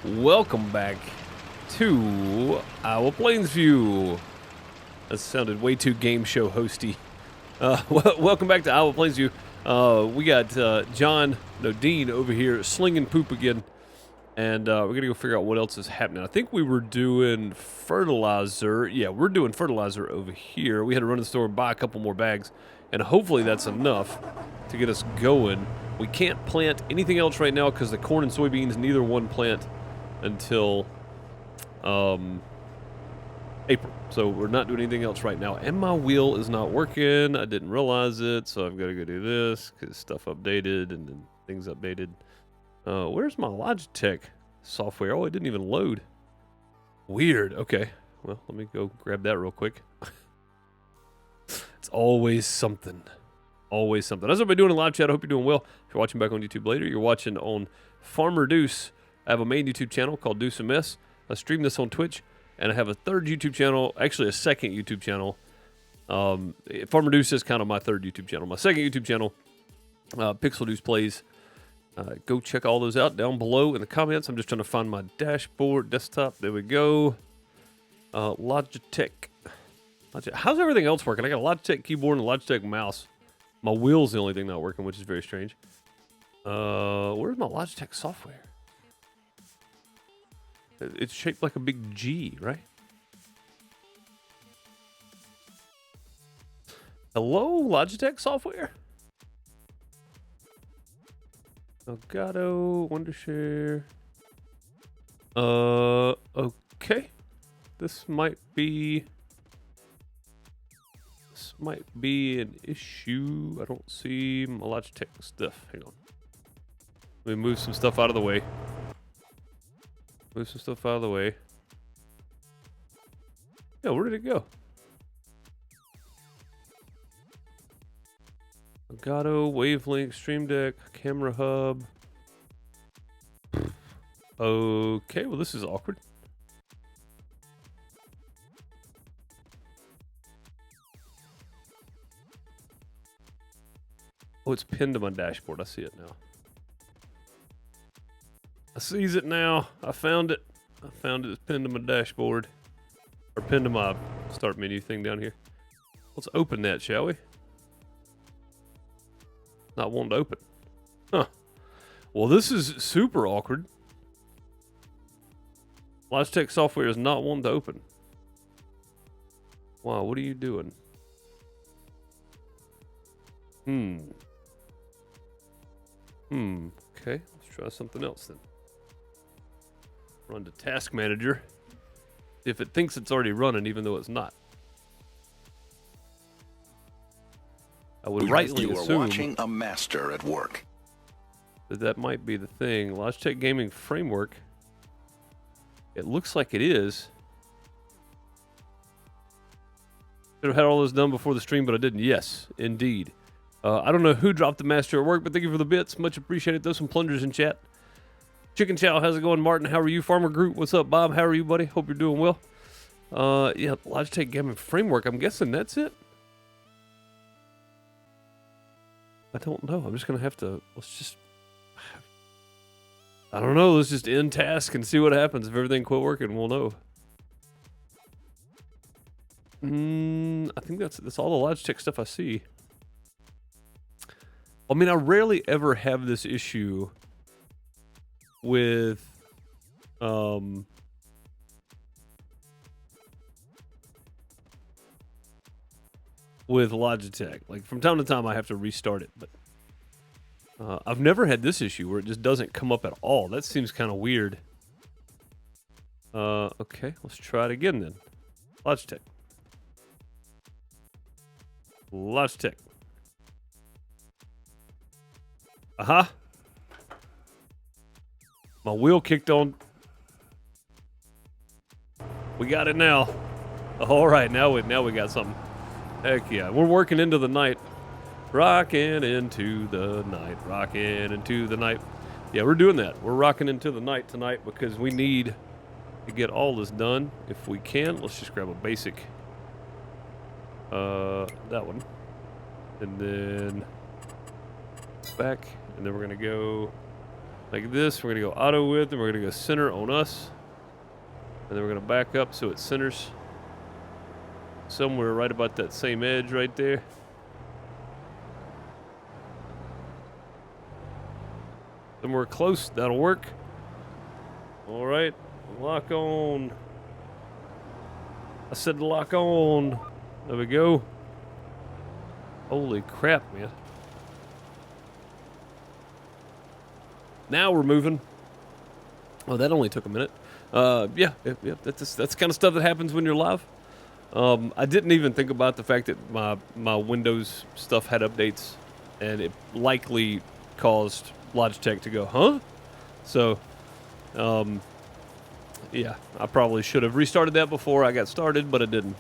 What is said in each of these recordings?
Welcome back to our Plainsview. That sounded way too game show hosty. Welcome back to our Plainsview. We got Dean over here slinging poop again, and we're gonna go figure out what else is happening. I think we were doing fertilizer. Yeah, we're doing fertilizer over here. We had to run to the store and buy a couple more bags, and hopefully that's enough to get us going. We can't plant anything else right now because the corn and soybeans, neither one plant until April. So we're not doing anything else right now. And my wheel is not working. I didn't realize it, so I've got to go do this because stuff updated and then things updated. Where's my Logitech software? Oh, it didn't even load. Weird. Okay. Well, let me go grab that real quick. It's always something. Always something. How's everybody doing in live chat? I hope you're doing well. If you're watching back on YouTube later, you're watching on Farmer Deuce. I have a main YouTube channel called Deuce MS. I stream this on Twitch, and I have a third YouTube channel, actually a second YouTube channel. Farmer Deuce is kind of my third YouTube channel. My second YouTube channel, PixelDeucePlays. Go check all those out down below in the comments. I'm just trying to find my dashboard, desktop. There we go. Logitech. How's everything else working? I got a Logitech keyboard and a Logitech mouse. My wheel's the only thing not working, which is very strange. Where's my Logitech software? It's shaped like a big G, right? Hello, Logitech software? Elgato, Wondershare. Okay. This might be an issue. I don't see my Logitech stuff. Hang on. Let me move some stuff out of the way. Move some stuff out of the way. Yeah, where did it go? Elgato, Wavelength, Stream Deck, Camera Hub. Okay, well this is awkward. Oh, it's pinned to my dashboard. I see it now. I sees it now. I found it. It's pinned to my dashboard. Or pinned to my start menu thing down here. Let's open that, shall we? Not wanting to open. Huh. Well, this is super awkward. Logitech software is not wanting to open. Wow, what are you doing? Okay, let's try something else then. Run to Task Manager. If it thinks it's already running, even though it's not. I would rightly assume you are watching a master at work. That might be the thing. Logitech Gaming Framework. It looks like it is. Should have had all this done before the stream, but I didn't. Yes, indeed. I don't know who dropped the master at work, but thank you for the bits. Much appreciated. Those some plungers in chat. Chicken Chow, how's it going? Martin, how are you? Farmer Group, what's up? Bob, how are you, buddy? Hope you're doing well. Yeah, Logitech Gaming Framework. I'm guessing that's it. I don't know. I'm just going to have to, I don't know. Let's just end task and see what happens. If everything quit working, we'll know. I think that's all the Logitech stuff I see. I mean, I rarely ever have this issue with Logitech. Like from time to time I have to restart it, but I've never had this issue where it just doesn't come up at all. That seems kind of weird. Okay, let's try it again then. Logitech. Aha. My wheel kicked on. We got it now. All right, now we got something. Heck yeah, we're working into the night. Rocking into the night. Rocking into the night. Yeah, we're doing that. We're rocking into the night tonight because we need to get all this done. If we can, let's just grab a basic. That one. And then back. And then we're going to go like this. We're going to go auto width, and we're going to go center on us. And then we're going to back up so it centers somewhere right about that same edge right there. Somewhere close. That'll work. All right. Lock on. I said lock on. There we go. Holy crap, man. Now we're moving. Oh, that only took a minute. Yeah, that's the kind of stuff that happens when you're live. I didn't even think about the fact that my Windows stuff had updates, and it likely caused Logitech to go, huh? So, yeah, I probably should have restarted that before I got started, but I didn't.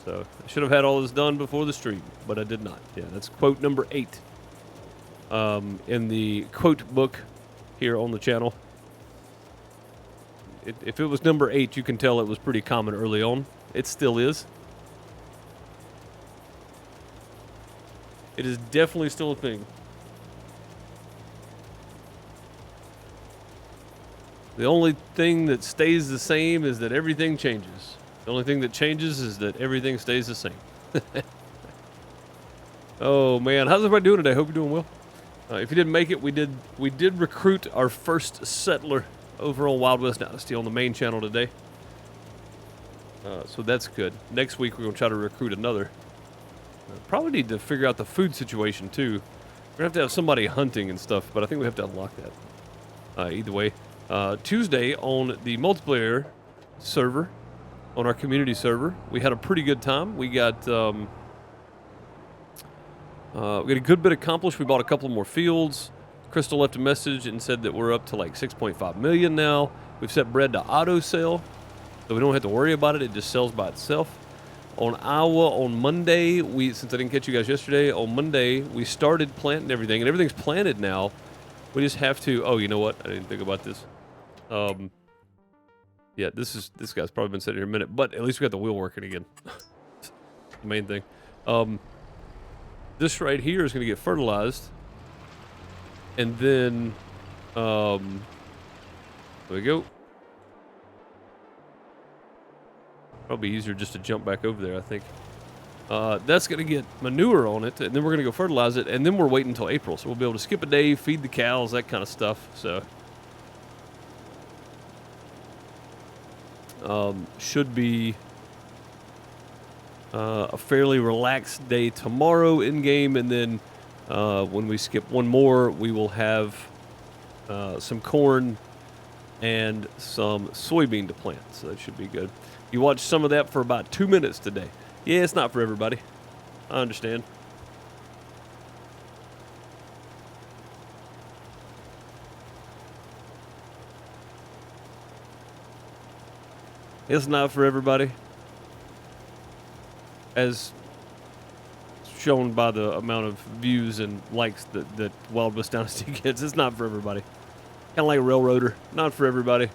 So, I should have had all this done before the stream, but I did not. Yeah, that's quote number 8 in the quote book here on the channel. If it was number 8, you can tell it was pretty common early on. It still is. It is definitely still a thing. The only thing that stays the same is that everything changes. The only thing that changes is that everything stays the same. Oh man, how's everybody doing today? Hope you're doing well. If you didn't make it, we did recruit our first settler over on Wild West Dynasty on the main channel today. So that's good. Next week we're gonna try to recruit another. Probably need to figure out the food situation too. We're gonna have somebody hunting and stuff, but I think we have to unlock that. Either way. Tuesday on the multiplayer server, on our community server, we had a pretty good time. We got a good bit accomplished. We bought a couple more fields. Crystal left a message and said that we're up to like 6.5 million now. We've set bread to auto sell, so we don't have to worry about it. It just sells by itself. On Iowa on Monday, since I didn't catch you guys yesterday, on Monday we started planting everything, and everything's planted now. We just have to. Oh, you know what? I didn't think about this. Yeah, this guy's probably been sitting here a minute, but at least we got the wheel working again. The main thing. This right here is going to get fertilized, and then there we go. Probably easier just to jump back over there, I think. That's going to get manure on it, and then we're going to go fertilize it, and then we're waiting until April, so we'll be able to skip a day, feed the cows, that kind of stuff. So should be a fairly relaxed day tomorrow in game, and then when we skip one more, we will have some corn and some soybean to plant, so that should be good. You watched some of that for about 2 minutes today. Yeah, it's not for everybody. I understand. It's not for everybody. As shown by the amount of views and likes that Wild West Dynasty gets, it's not for everybody. Kind of like a railroader. Not for everybody.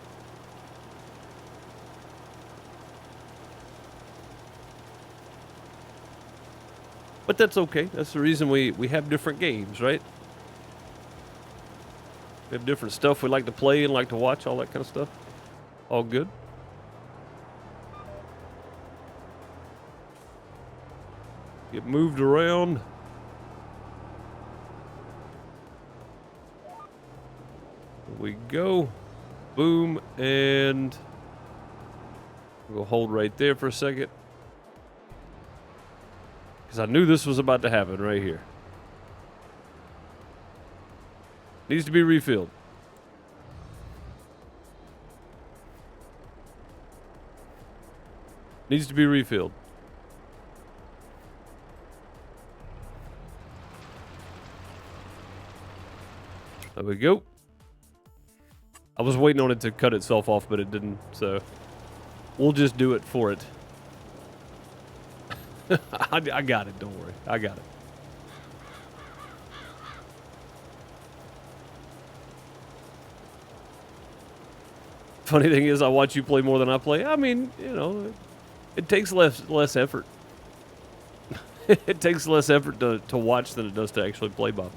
But that's okay. That's the reason we have different games, right? We have different stuff we like to play and like to watch, all that kind of stuff. All good. Get moved around. There we go. Boom, and we'll hold right there for a second. Because I knew this was about to happen right here. Needs to be refilled. Needs to be refilled. There we go. I was waiting on it to cut itself off, but it didn't, so we'll just do it for it. I got it, don't worry. I got it. Funny thing is, I watch you play more than I play. I mean, you know, it takes less effort. It takes less effort to watch than it does to actually play, Bob.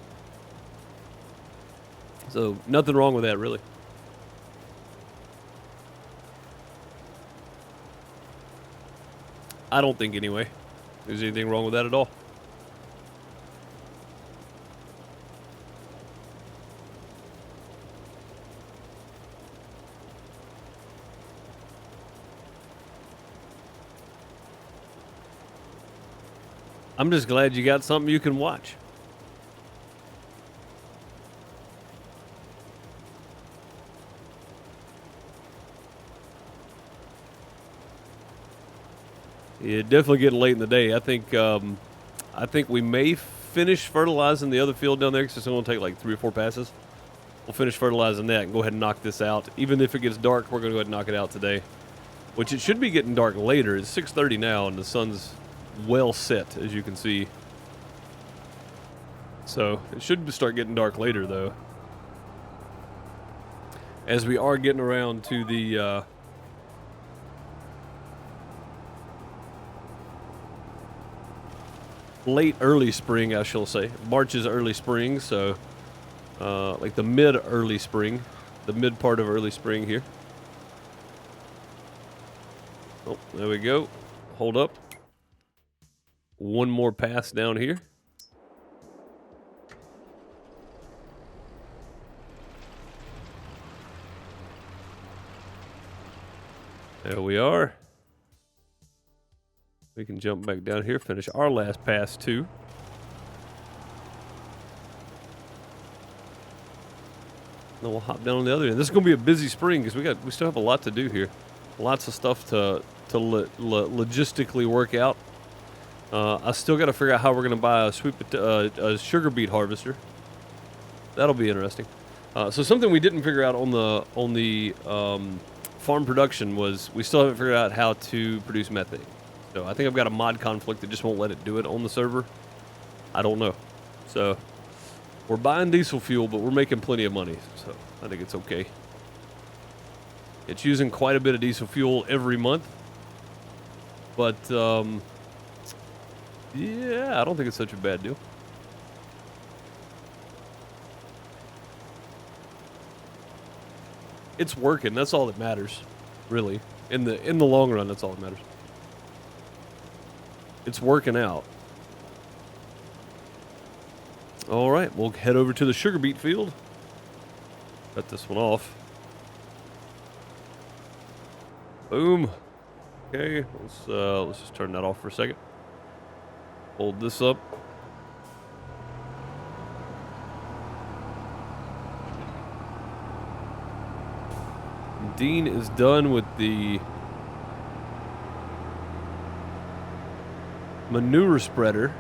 So nothing wrong with that, really. I don't think anyway. There's anything wrong with that at all. I'm just glad you got something you can watch. Yeah, definitely getting late in the day. I think we may finish fertilizing the other field down there because it's going to take like 3 or 4 passes. We'll finish fertilizing that and go ahead and knock this out. Even if it gets dark, we're going to go ahead and knock it out today. Which it should be getting dark later. It's 6:30 now, and the sun's well set, as you can see. So it should start getting dark later, though. As we are getting around to the late early spring, I shall say. March is early spring, so like the mid-early spring, the mid part of early spring here. Oh, there we go. Hold up. One more pass down here. There we are. We can jump back down here, finish our last pass too. Then we'll hop down on the other end. This is going to be a busy spring because we still have a lot to do here. Lots of stuff to logistically work out. I still got to figure out how we're going to buy a sugar beet harvester. That'll be interesting. So something we didn't figure out on the farm production was we still haven't figured out how to produce methane. So I think I've got a mod conflict that just won't let it do it on the server. I don't know. So we're buying diesel fuel, but we're making plenty of money. So I think it's okay. It's using quite a bit of diesel fuel every month. But, yeah, I don't think it's such a bad deal. It's working. That's all that matters, really. In the long run, that's all that matters. It's working out. All right, we'll head over to the sugar beet field. Cut this one off. Boom. Okay, let's just turn that off for a second. Hold this up. Dean is done with the manure spreader.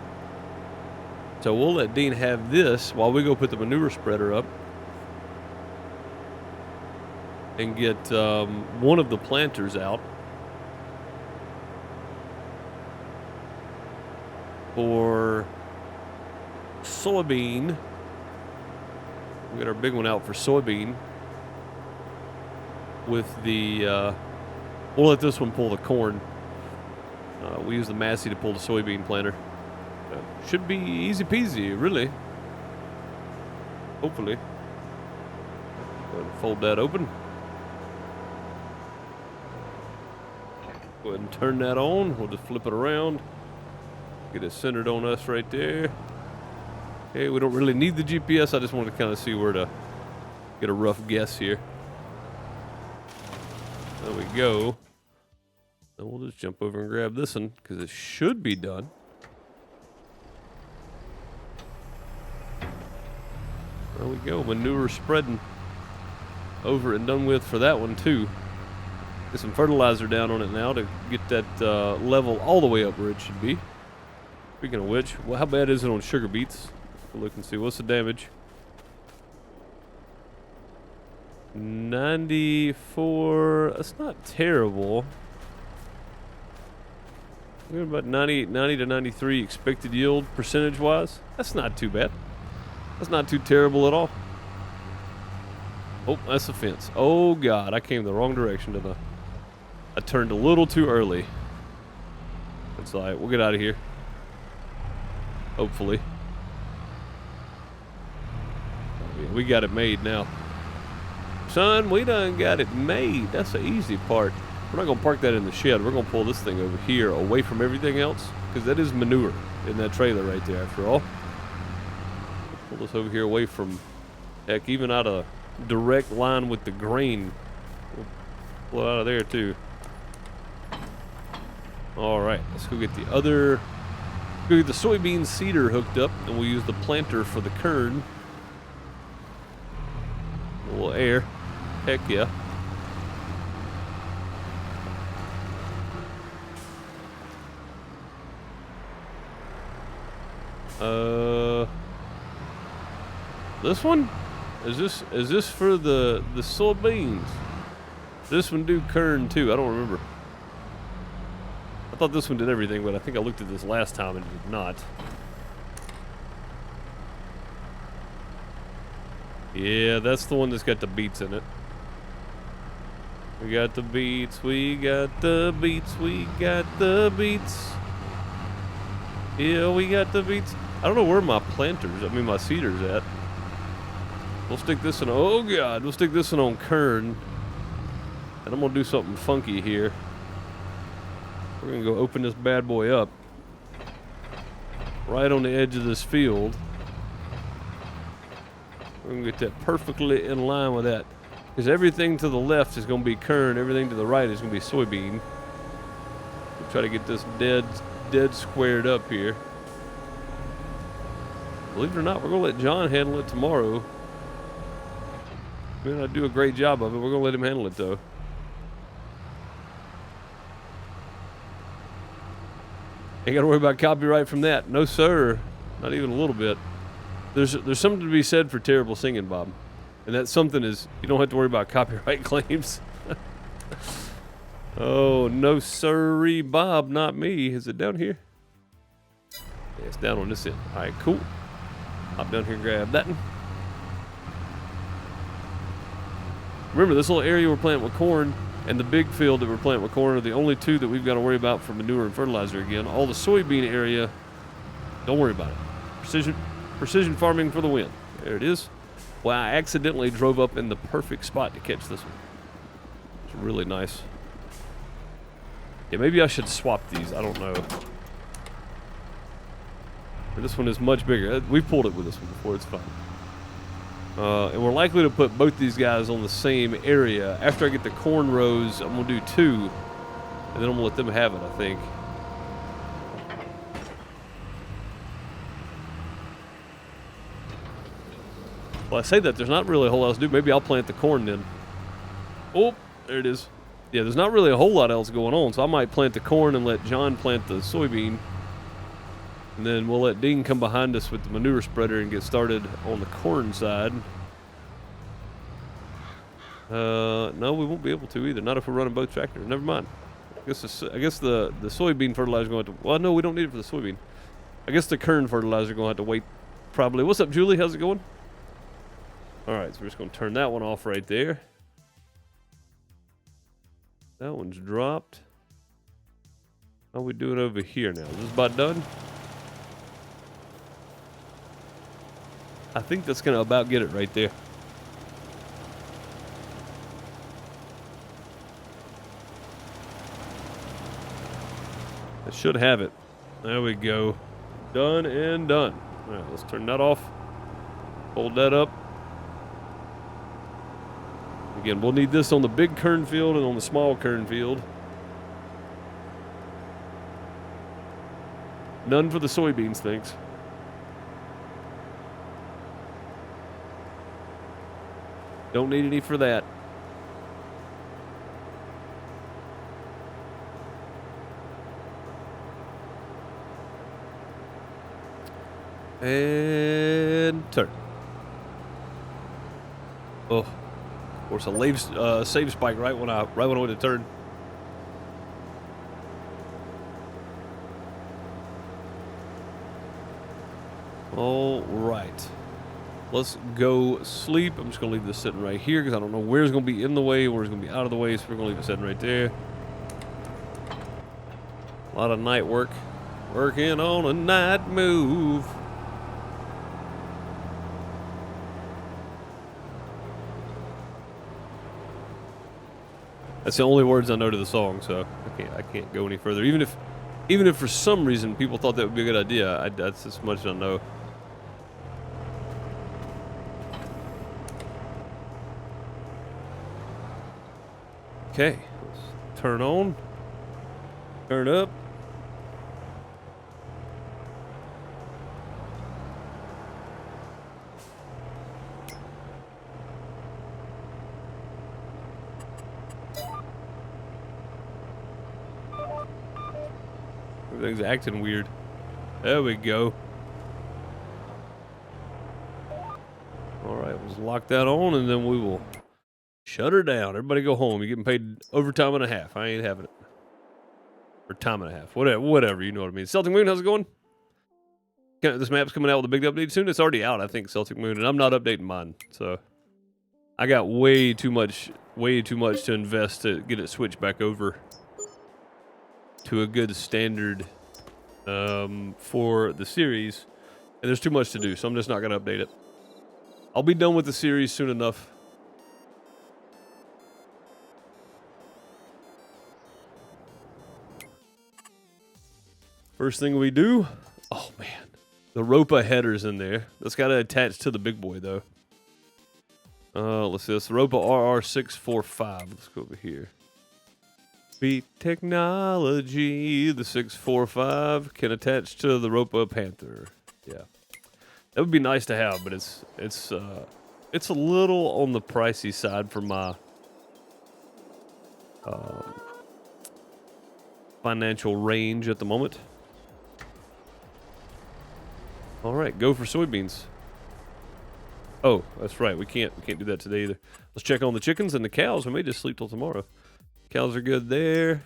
So we'll let Dean have this while we go put the manure spreader up and get one of the planters out for soybean. We'll get our big one out for soybean with the, we'll let this one pull the corn. We use the Massey to pull the soybean planter. Should be easy peasy, really. Hopefully. Go ahead and fold that open. Go ahead and turn that on. We'll just flip it around. Get it centered on us right there. Okay, we don't really need the GPS. I just wanted to kind of see where to get a rough guess here. There we go. Then we'll just jump over and grab this one because it should be done. There we go. Manure spreading over and done with for that one too. Get some fertilizer down on it now to get that level all the way up where it should be. Speaking of which, well, how bad is it on sugar beets? We'll look and see. What's the damage? 94. That's not terrible. We're about 90 to 93 expected yield percentage-wise. That's not too bad. That's not too terrible at all. Oh, that's a fence. Oh, God. I came the wrong direction to the... I turned a little too early. That's all right. We'll get out of here. Hopefully. we got it made now. Son, we done got it made. That's the easy part. We're not going to park that in the shed. We're going to pull this thing over here away from everything else, because that is manure in that trailer right there, after all. Pull this over here away from, heck, even out of direct line with the grain. We'll pull it out of there, too. All right, let's go get the other... Go get the soybean seeder hooked up, and we'll use the planter for the kern. A little air. Heck yeah. This one? Is this for the soybeans? This one do kern too. I don't remember. I thought this one did everything, but I think I looked at this last time and it did not. Yeah, that's the one that's got the beets in it. We got the beets, we got the beets, we got the beets. Yeah, we got the beets. I don't know where my my seeder's at. We'll stick this in, oh God, we'll stick this one on kern. And I'm gonna do something funky here. We're gonna go open this bad boy up. Right on the edge of this field. We're gonna get that perfectly in line with that. Because everything to the left is gonna be kern, everything to the right is gonna be soybean. We'll try to get this dead squared up here. Believe it or not, we're gonna let John handle it tomorrow. May not do a great job of it. We're gonna let him handle it though. Ain't gotta worry about copyright from that. No sir. Not even a little bit. There's something to be said for terrible singing, Bob. And that something is you don't have to worry about copyright claims. Oh, no sirree, Bob, not me. Is it down here? Yeah, it's down on this end. Alright, cool. Hop down here and grab that one. Remember, this little area we're planting with corn and the big field that we're planting with corn are the only two that we've got to worry about for manure and fertilizer again. All the soybean area, don't worry about it. Precision farming for the win. There it is. Well, I accidentally drove up in the perfect spot to catch this one. It's really nice. Yeah, maybe I should swap these. I don't know. This one is much bigger. We've pulled it with this one before. It's fine. And we're likely to put both these guys on the same area. After I get the corn rows, I'm going to do 2. And then I'm going to let them have it, I think. Well, I say that. There's not really a whole lot else to do. Maybe I'll plant the corn then. Oh, there it is. Yeah, there's not really a whole lot else going on. So I might plant the corn and let John plant the soybean. And then we'll let Dean come behind us with the manure spreader and get started on the corn side. No, we won't be able to either. Not if we're running both tractors. Never mind. I guess the soybean fertilizer is going to have to... Well, no, we don't need it for the soybean. I guess the kern fertilizer is going to have to wait probably. What's up, Julie? How's it going? All right, so we're just going to turn that one off right there. That one's dropped. How are we doing over here now? Is this about done? I think that's going to about get it right there. That should have it. There we go. Done and done. All right, let's turn that off. Hold that up. Again, we'll need this on the big kern field and on the small kern field. None for the soybeans, thanks. Don't need any for that. And turn. Oh, of course, a save spike right when I went to turn. All right. Let's go sleep. I'm just going to leave this sitting right here because I don't know where it's going to be in the way, where it's going to be out of the way, so we're going to leave it sitting right there. A lot of night work. Working on a night move. That's the only words I know to the song, so I can't go any further. Even if for some reason people thought that would be a good idea, that's as much as I know. Okay, let's turn on, turn up. Everything's acting weird. There we go. Alright, let's lock that on and then we will shut her down. Everybody go home. You're getting paid overtime and a half. I ain't having it. Or time and a half. Whatever, you know what I mean. Celtic Moon, how's it going? This map's coming out with a big update soon. It's already out, I think, Celtic Moon, and I'm not updating mine. So I got way too much to invest to get it switched back over to a good standard for the series, and there's too much to do, so I'm just not going to update it. I'll be done with the series soon enough. First thing we do, oh man, the Ropa header's in there. That's got to attach to the big boy though. Let's see, that's the Ropa RR645. Let's go over here. Beat technology. The 645 can attach to the Ropa Panther. Yeah, that would be nice to have, but it's a little on the pricey side for my financial range at the moment. All right, go for soybeans. Oh, that's right. We can't do that today either. Let's check on the chickens and the cows. We may just sleep till tomorrow. Cows are good there.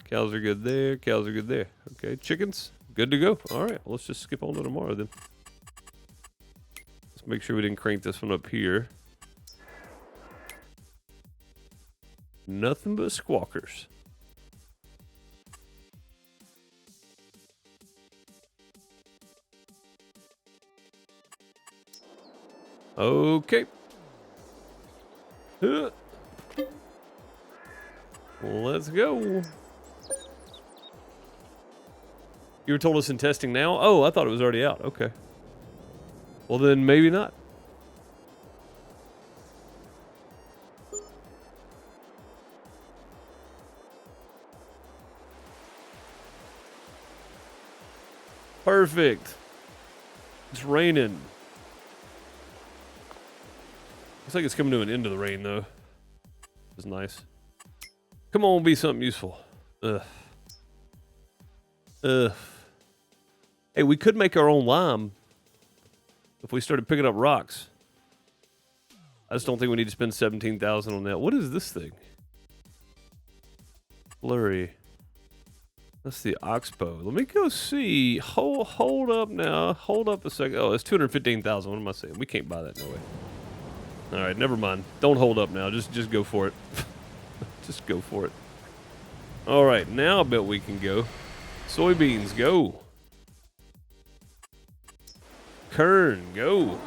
Cows are good there. Cows are good there. Okay, chickens, good to go. All right, well, let's just skip on to tomorrow then. Let's make sure we didn't crank this one up here. Nothing but squawkers. Okay. Let's go. You were told us in testing now? Oh, I thought it was already out. Okay. Well, then maybe not. Perfect. It's raining. Looks like it's coming to an end of the rain, though. It's nice. Come on, be something useful. Ugh. Ugh. Hey, we could make our own lime if we started picking up rocks. I just don't think we need to spend 17,000 on that. What is this thing? Flurry. That's the Oxbow. Let me go see. Hold up now. Hold up a second. Oh, it's 215,000. What am I saying? We can't buy that, no way. All right, never mind. Don't hold up now. Just go for it. Just go for it. All right, now I bet we can go. Soybeans, go. Kern, go.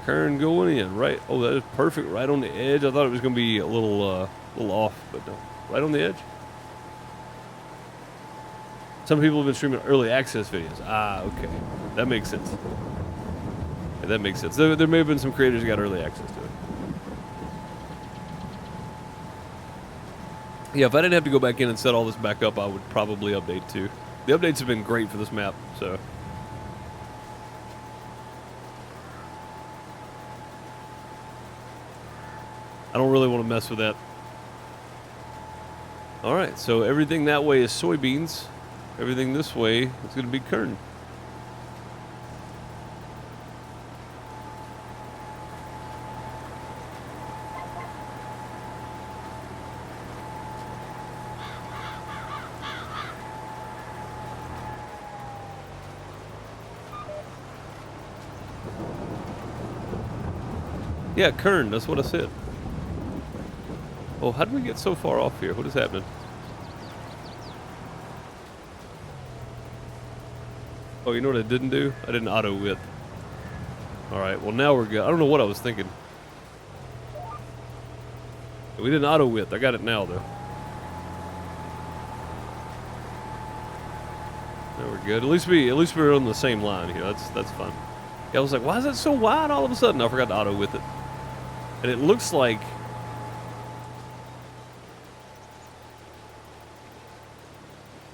Kern going in, right? Oh, that is perfect, right on the edge. I thought it was going to be a little off, but no, right on the edge. Some people have been streaming early access videos. Ah, okay. That makes sense. Yeah, that makes sense. There may have been some creators who got early access to it. Yeah, if I didn't have to go back in and set all this back up, I would probably update too. The updates have been great for this map, so. I don't really want to mess with that. All right, so everything that way is soybeans. Everything this way is going to be kern. Yeah, kern, that's what I said. Oh, how did we get so far off here? What is happening? Oh, you know what I didn't do? I didn't auto width. All right, well, now we're good. I don't know what I was thinking. We didn't auto width. I got it now, though. There we're good. At least we're on the same line here. That's fine. Yeah, I was like, why is that so wide all of a sudden? I forgot to auto width it. And it looks like...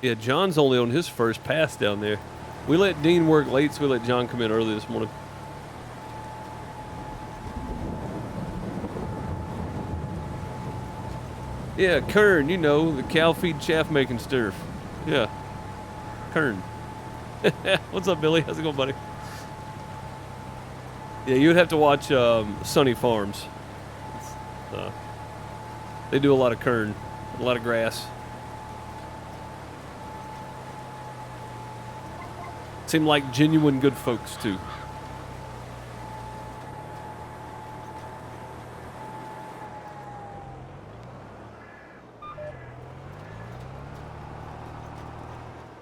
Yeah, John's only on his first pass down there. We let Dean work late, so we let John come in early this morning. Yeah, Kern, you know, the cow feed chaff making stuff. Yeah. Kern. What's up, Billy? How's it going, buddy? Yeah, you would have to watch Sunny Farms. They do a lot of kern, a lot of grass. Seem like genuine good folks, too.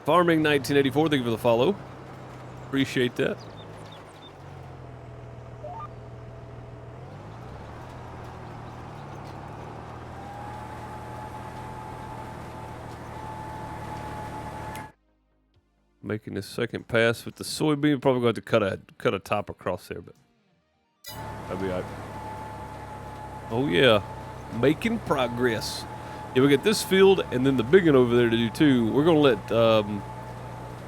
Farming 1984, thank you for the follow. Appreciate that. Making this second pass with the soybean. Probably going to cut a top across there, but that'll be all right. Oh yeah, making progress. Yeah, we got this field and then the big one over there to do too. We're gonna let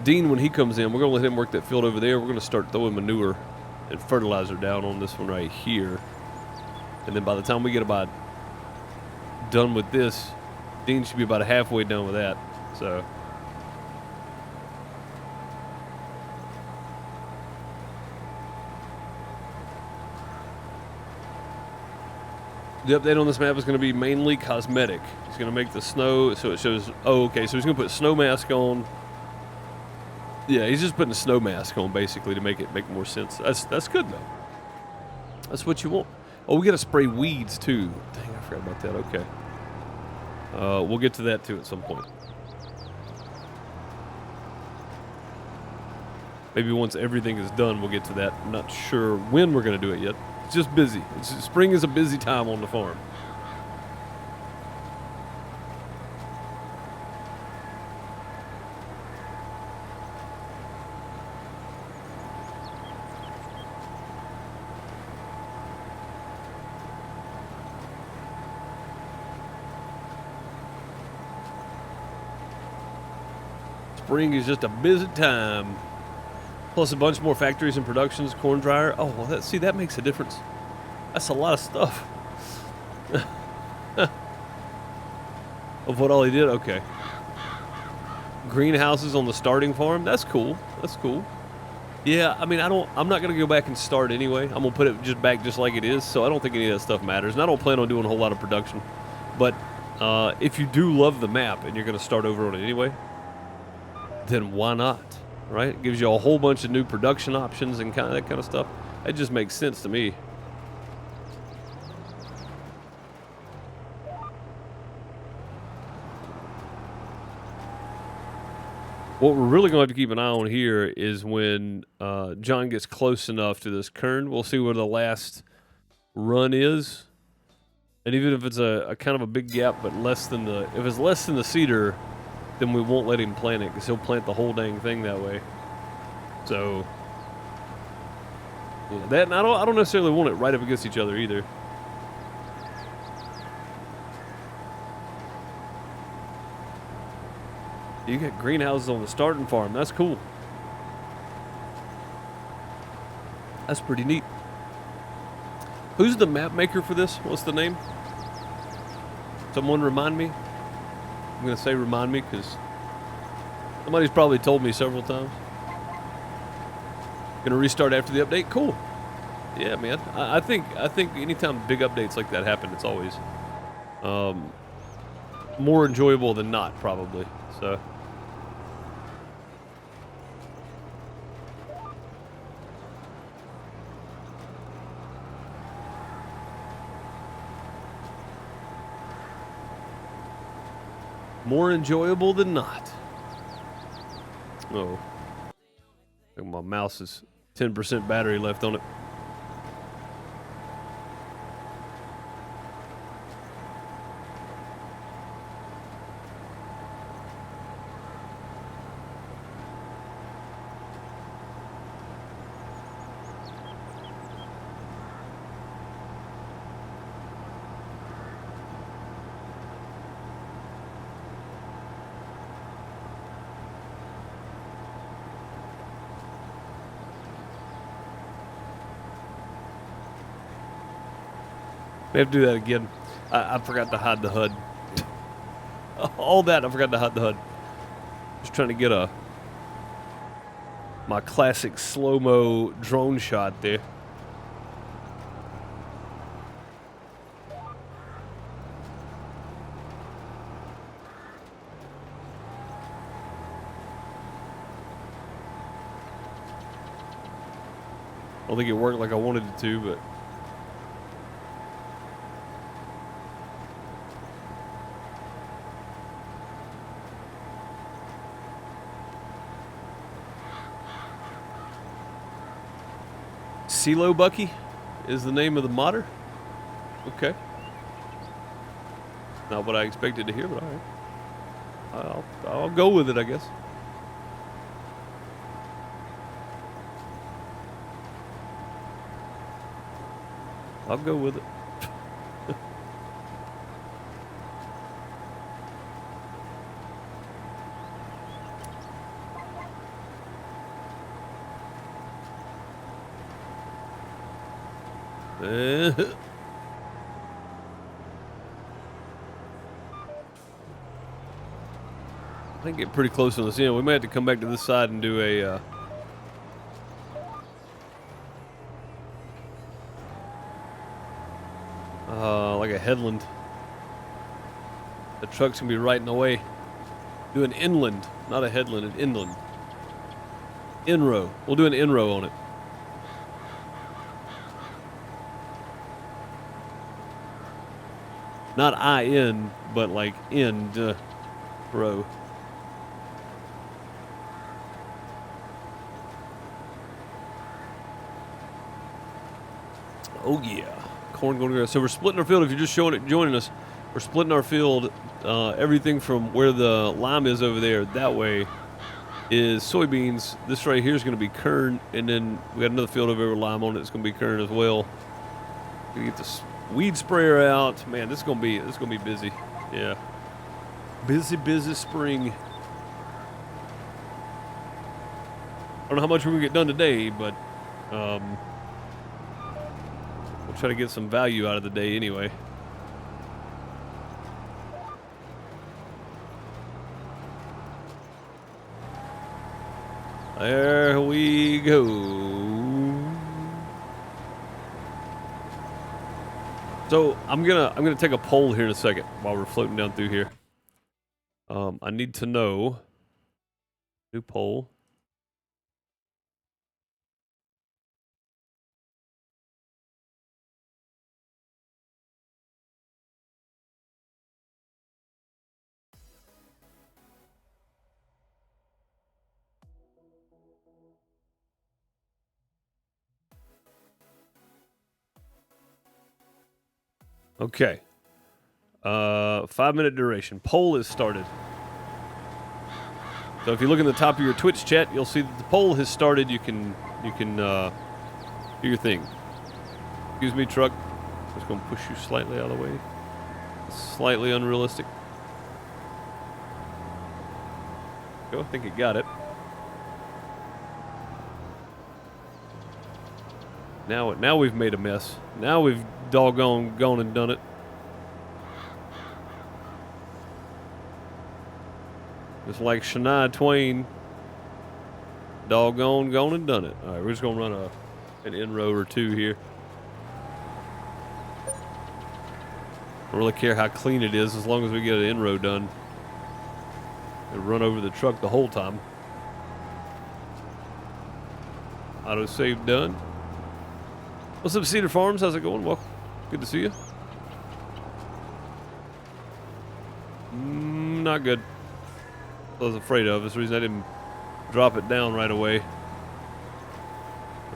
Dean, when he comes in, we're gonna let him work that field over there. We're gonna start throwing manure and fertilizer down on this one right here, and then by the time we get about done with this, Dean should be about halfway done with that. So. The update on this map is going to be mainly cosmetic. He's going to make the snow so it shows. Oh, okay. So he's going to put snow mask on. Yeah, he's just putting a snow mask on basically to make it make more sense. That's good though. That's what you want. Oh, we got to spray weeds too. Dang, I forgot about that. Okay. We'll get to that too at some point. Maybe once everything is done, we'll get to that. I'm not sure when we're going to do it yet. It's just busy. Spring is a busy time on the farm. Spring is just a busy time. Plus a bunch more factories and productions, corn dryer. Oh, well, that makes a difference. That's a lot of stuff. Of what all he did? Okay. Greenhouses on the starting farm. That's cool. That's cool. Yeah, I mean, I'm not going to go back and start anyway. I'm going to put it just back just like it is, so I don't think any of that stuff matters. And I don't plan on doing a whole lot of production. But if you do love the map and you're going to start over on it anyway, then why not? Right? It gives you a whole bunch of new production options and that kind of stuff. It just makes sense to me. What we're really going to have to keep an eye on here is when John gets close enough to this kern. We'll see where the last run is. And even if it's a kind of a big gap, but if it's less than the cedar, then we won't let him plant it because he'll plant the whole dang thing that way. So, yeah, that and I don't necessarily want it right up against each other either. You got greenhouses on the starting farm. That's cool. That's pretty neat. Who's the map maker for this? What's the name? Someone remind me. I'm going to say remind me because somebody's probably told me several times. Going to restart after the update? Cool. Yeah, man. I think anytime big updates like that happen, it's always more enjoyable than not, probably. So. More enjoyable than not. Oh. My mouse is 10% battery left on it. We have to do that again. I forgot to hide the HUD. All that, I forgot to hide the HUD. Just trying to get my classic slow-mo drone shot there. I don't think it worked like I wanted it to, but... CeeLo Bucky is the name of the modder. Okay. Not what I expected to hear, but all right. I'll go with it, I guess. I'll go with it. I think get pretty close on this end. We may have to come back to this side and do a like a headland. The truck's gonna be right in the way. Do an inland, not a headland, an inland. In-row. We'll do an in-row on it. Not I-N, but like end row. Oh yeah, corn going to go. So we're splitting our field. If you're just joining us, we're splitting our field. Everything from where the lime is over there, that way, is soybeans. This right here is going to be kern, and then we got another field over there with lime on it. It's going to be kern as well. We get this weed sprayer out. Man, this is gonna be busy. Yeah, busy spring. I don't know how much we're gonna get done today, but we'll try to get some value out of the day anyway. There we go. So I'm gonna take a poll here in a second while we're floating down through here. I need to know. New poll. Okay. 5-minute duration. Poll is started. So if you look in the top of your Twitch chat, you'll see that the poll has started. You can do your thing. Excuse me, truck. I'm just gonna push you slightly out of the way. Slightly unrealistic. Go. I think it got it. Now we've made a mess. Now we've doggone gone and done it. Just like Shania Twain. Doggone gone and done it. All right, we're just gonna run an in-row or two here. I don't really care how clean it is as long as we get an in-row done. And run over the truck the whole time. Autosave done. What's up, Cedar Farms? How's it going? Well, good to see you. Not good. I was afraid of. That's the reason I didn't drop it down right away. There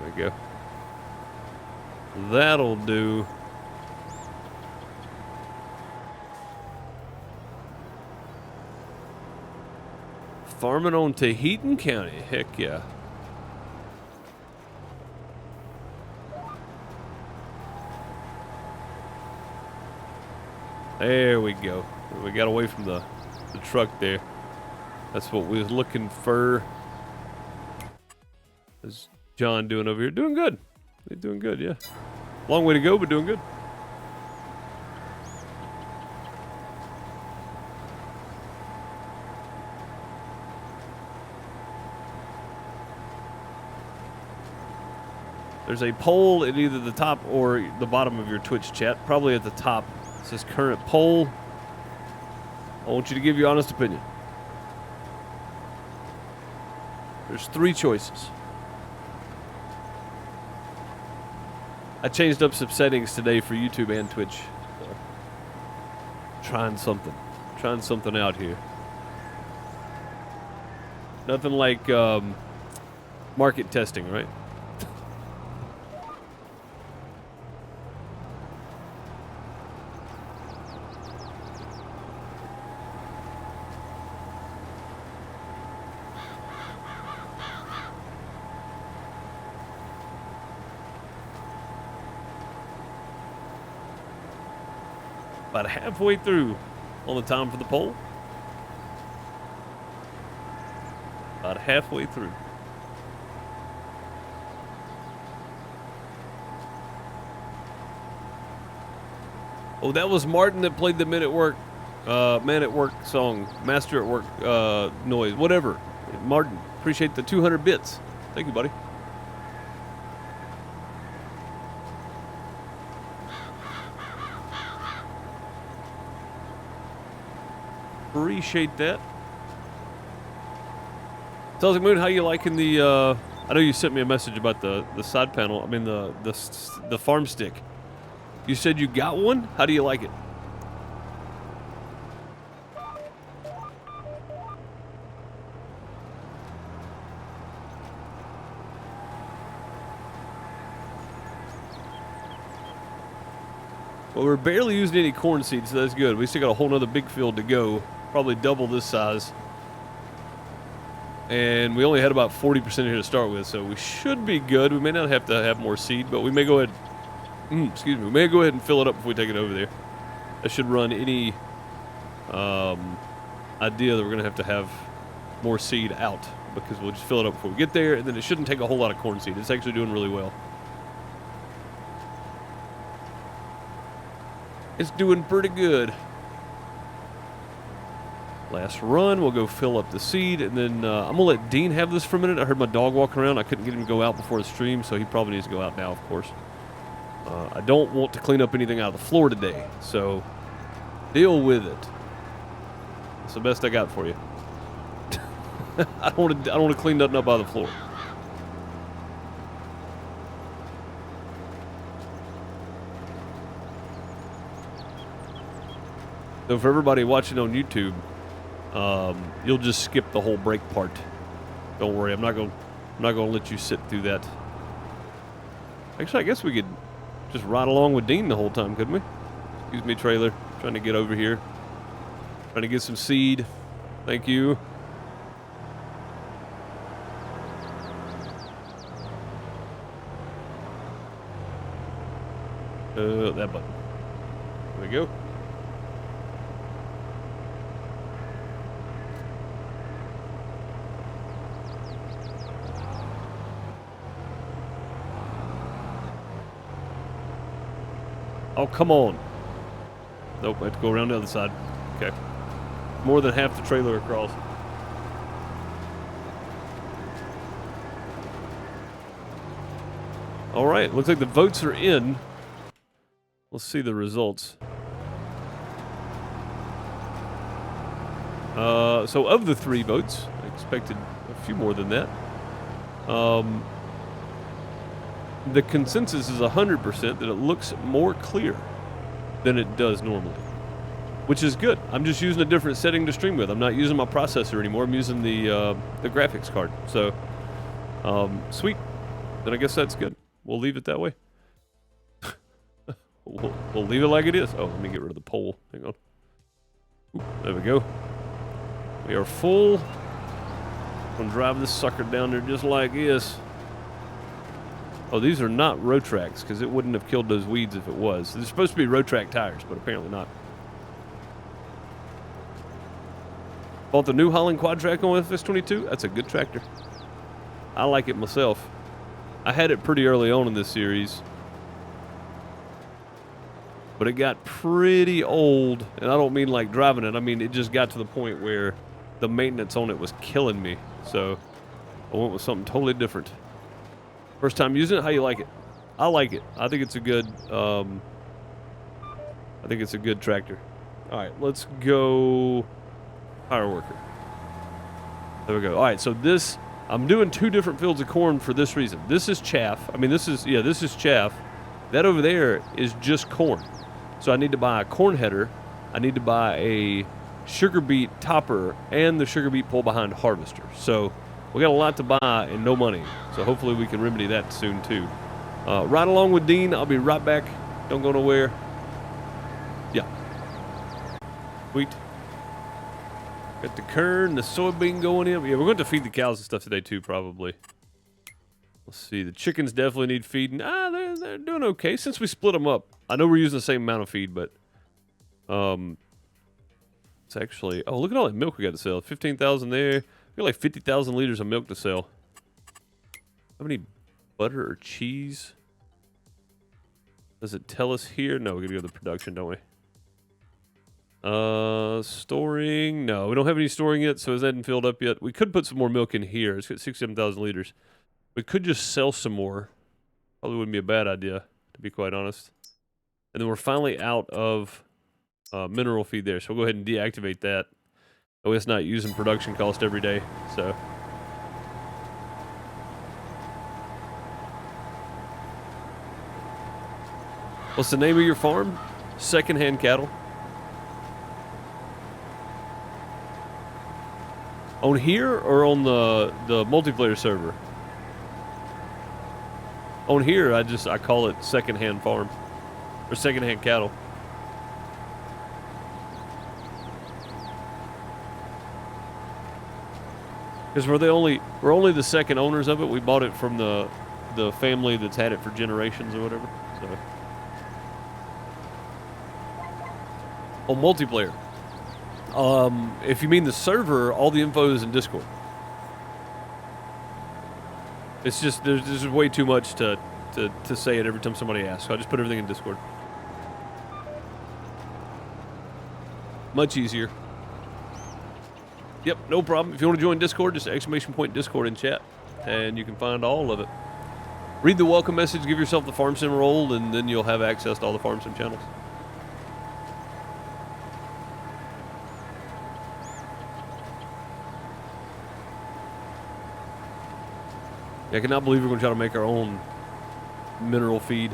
we go. That'll do. Farming on Tahitian County. Heck yeah. There we go. We got away from the truck there. That's what we was looking for. How's John doing over here? Doing good. He's doing good, yeah. Long way to go, but doing good. There's a poll at either the top or the bottom of your Twitch chat. Probably at the top. It says current poll. I want you to give your honest opinion. There's 3 choices. I changed up some settings today for YouTube and Twitch. Trying something out here. Nothing like market testing, right? About halfway through on the time for the poll. About halfway through. Oh, that was Martin that played the Man at Work song, Master at Work noise, whatever. Martin, appreciate the 200 bits. Thank you, buddy. Appreciate that. Celtic Moon, how you liking the? I know you sent me a message about the side panel. I mean the farm stick. You said you got one. How do you like it? Well, we're barely using any corn seeds, so that's good. We still got a whole nother big field to go. Probably double this size. And we only had about 40% here to start with, so we should be good. We may not have to have more seed, but we may go ahead. Excuse me. We may go ahead and fill it up before we take it over there. That should run any idea that we're going to have more seed out, because we'll just fill it up before we get there, and then it shouldn't take a whole lot of corn seed. It's actually doing really well. It's doing pretty good. Last run, we'll go fill up the seed, and then I'm going to let Dean have this for a minute. I heard my dog walking around. I couldn't get him to go out before the stream, so he probably needs to go out now, of course. I don't want to clean up anything out of the floor today, so deal with it. That's the best I got for you. I don't want to clean nothing up out of the floor. So for everybody watching on YouTube, you'll just skip the whole break part. Don't worry, I'm not going to let you sit through that. Actually, I guess we could just ride along with Dean the whole time, couldn't we? Excuse me, trailer. Trying to get over here. Trying to get some seed. Thank you. That button. There we go. Oh, come on. Nope, I have to go around the other side. Okay. More than half the trailer across. All right, looks like the votes are in. Let's see the results. So of the 3 votes, I expected a few more than that. The consensus is 100% that it looks more clear than it does normally, which is good. I'm just using a different setting to stream with. I'm not using my processor anymore. I'm using the graphics card. So, sweet. Then I guess that's good. We'll leave it that way. we'll leave it like it is. Oh, let me get rid of the pole. Hang on. Ooh, there we go. We are full. I'm gonna drive this sucker down there just like this. Oh, these are not Rotrax, because it wouldn't have killed those weeds if it was. They're supposed to be Rotrac tires, but apparently not. Bought the New Holland Quad Track on FS22. That's a good tractor. I like it myself. I had it pretty early on in this series, but it got pretty old, and I don't mean like driving it. I mean it just got to the point where the maintenance on it was killing me. So I went with something totally different. First time using it, how you like it? I like it. I think it's a good. I think it's a good tractor. All right, let's go. Hire worker. There we go. All right, so this, I'm doing 2 different fields of corn for this reason. This is chaff. I mean, this is chaff. That over there is just corn. So I need to buy a corn header. I need to buy a sugar beet topper and the sugar beet pull behind harvester. So we got a lot to buy and no money. So hopefully we can remedy that soon too. Right along with Dean. I'll be right back. Don't go nowhere. Yeah. Sweet. Got the kern, the soybean going in. Yeah, we're going to feed the cows and stuff today too, probably. Let's see. The chickens definitely need feeding. They're doing okay since we split them up. I know we're using the same amount of feed, but it's actually. Oh, look at all that milk we got to sell. 15,000 there. We got like 50,000 liters of milk to sell. How many butter or cheese? Does it tell us here? No, we got to go to the production, don't we? Storing. No, we don't have any storing yet, so it hasn't filled up yet. We could put some more milk in here. It's got 67,000 liters. We could just sell some more. Probably wouldn't be a bad idea, to be quite honest. And then we're finally out of mineral feed there, so we'll go ahead and deactivate that. Oh, it's not using production cost every day, so. What's the name of your farm? Secondhand Cattle. On here or on the multiplayer server? On here, I call it Secondhand Farm or Secondhand Cattle. Because we're only the second owners of it. We bought it from the family that's had it for generations or whatever. So on multiplayer. If you mean the server, all the info is in Discord. It's just there's just way too much to say it every time somebody asks. So I just put everything in Discord. Much easier. Yep, no problem. If you want to join Discord, just !Discord in chat, and you can find all of it. Read the welcome message, give yourself the farm sim role, and then you'll have access to all the farm sim channels. I cannot believe we're going to try to make our own mineral feed.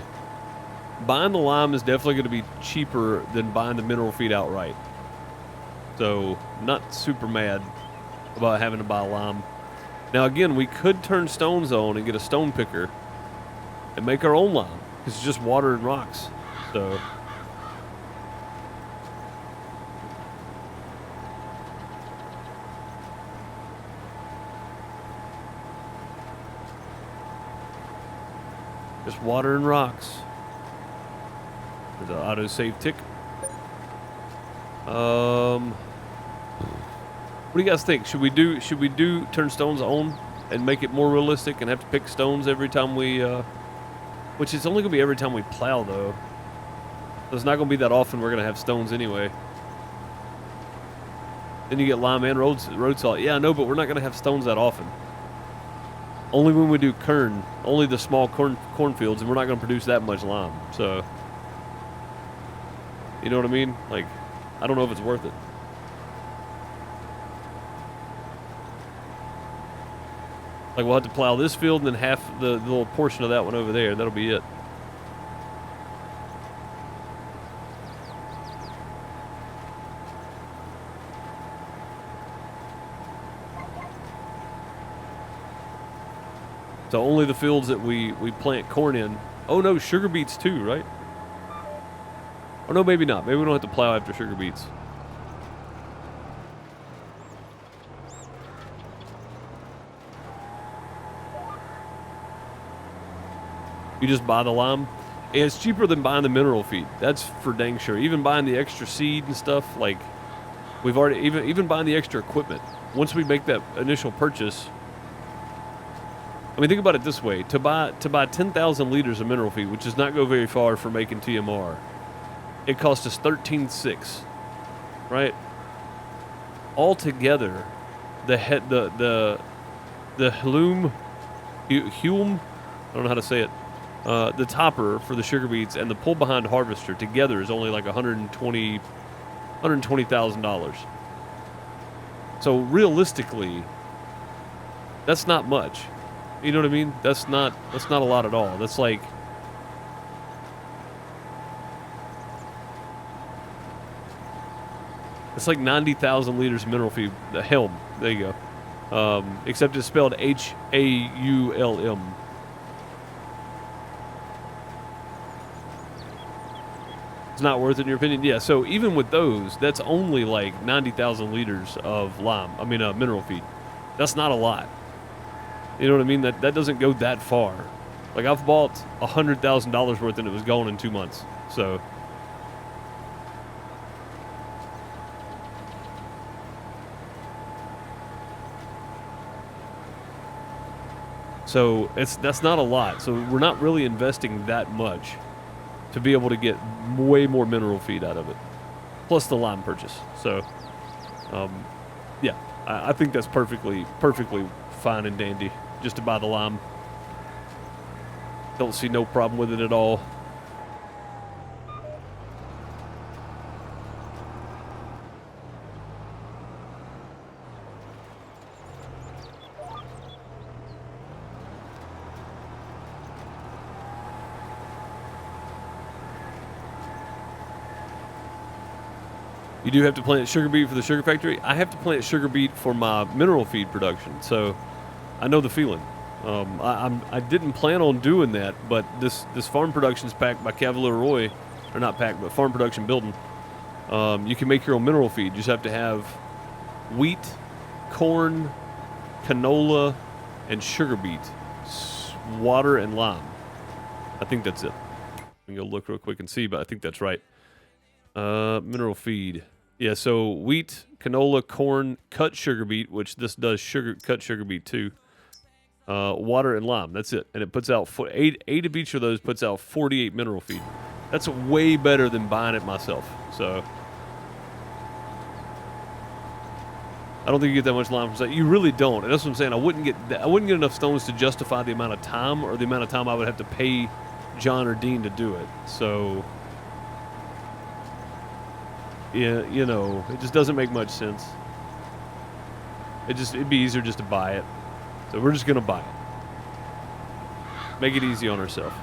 Buying the lime is definitely going to be cheaper than buying the mineral feed outright. So, not super mad about having to buy lime. Now again, we could turn stones on and get a stone picker and make our own lime. It's just water and rocks. So just water and rocks. There's an autosave tick. What do you guys think? Should we do turn stones on and make it more realistic and have to pick stones every time we which is only gonna be every time we plow though. So it's not gonna be that often we're gonna have stones anyway. Then you get lime and road salt. Yeah, I know, but we're not gonna have stones that often. Only when we do kern, only the small cornfields, and we're not gonna produce that much lime. So you know what I mean? Like, I don't know if it's worth it. Like, we'll have to plow this field and then half the little portion of that one over there, and that'll be it. So only the fields that we plant corn in. Oh no, sugar beets too, right? Oh no, maybe not. Maybe we don't have to plow after sugar beets. You just buy the lime. And it's cheaper than buying the mineral feed. That's for dang sure. Even buying the extra seed and stuff, like we've already even buying the extra equipment. Once we make that initial purchase, I mean, think about it this way: to buy 10,000 liters of mineral feed, which does not go very far for making TMR, it cost us $13,600, right? Altogether, the Hume, I don't know how to say it. the topper for the sugar beets and the pull behind harvester together is only like $120,000. So realistically, that's not much. You know what I mean? That's not a lot at all. That's like it's like 90,000 liters of mineral feed. The Helm. There you go. Except it's spelled H-A-U-L-M. It's not worth it in your opinion? Yeah, so even with those, that's only like 90,000 liters of mineral feed. That's not a lot. You know what I mean? That doesn't go that far. Like, I've bought $100,000 worth and it was gone in 2 months. So that's not a lot. So we're not really investing that much to be able to get way more mineral feed out of it, plus the lime purchase. So, yeah, I think that's perfectly fine and dandy just to buy the lime. Don't see no problem with it at all. You do have to plant sugar beet for the sugar factory. I have to plant sugar beet for my mineral feed production, so I know the feeling. I didn't plan on doing that, but this farm production's packed by Cavalier Roy, or not packed, but farm production building. You can make your own mineral feed. You just have to have wheat, corn, canola, and sugar beet, water, and lime. I think that's it. I'm gonna look real quick and see, but I think that's right. Mineral feed. Yeah, so wheat, canola, corn, cut sugar beet, which this does cut sugar beet too. Water and lime. That's it. And it puts out eight of each of those puts out 48 mineral feed. That's way better than buying it myself. So I don't think you get that much lime from that. You really don't. And that's what I'm saying. I wouldn't get enough stones to justify the amount of time or the amount of time I would have to pay John or Dean to do it. So yeah, you know, it just doesn't make much sense. It'd be easier just to buy it. So we're just gonna buy it. Make it easy on ourselves.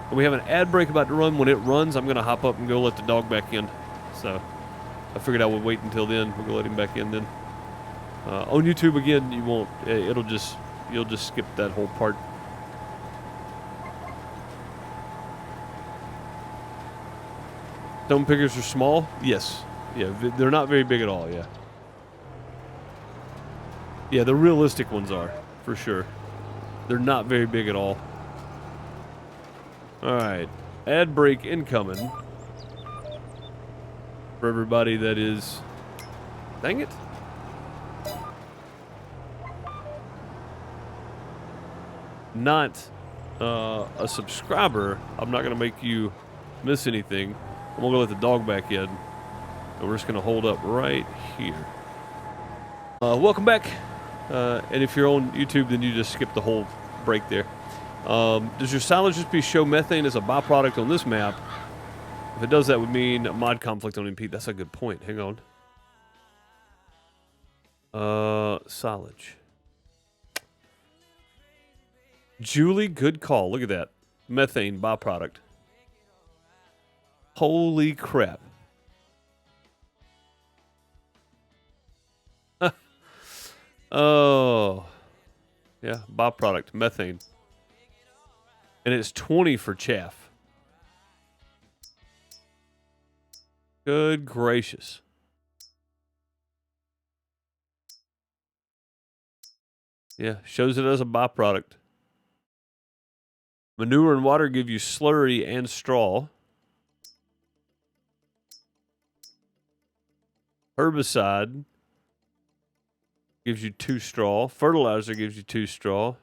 And we have an ad break about to run. When it runs, I'm gonna hop up and go let the dog back in. So I figured I would wait until then. We'll go let him back in then. On YouTube again, you won't. You'll just skip that whole part. Stone pickers are small? Yes. Yeah, they're not very big at all, yeah. Yeah, the realistic ones are, for sure. They're not very big at all. Alright. Ad break incoming. For everybody that is... Dang it. Not a subscriber. I'm not going to make you miss anything. I'm going to let the dog back in. And we're just going to hold up right here. Welcome back. And if you're on YouTube, then you just skip the whole break there. Does your silage recipe show methane as a byproduct on this map? If it does, that would mean a mod conflict on MP. That's a good point. Hang on. Silage. Julie, good call. Look at that. Methane byproduct. Holy crap. Oh. Yeah, byproduct. Methane. And it's 20 for chaff. Good gracious. Yeah, shows it as a byproduct. Manure and water give you slurry and straw. Herbicide gives you 2 straw. Fertilizer gives you 2 straw.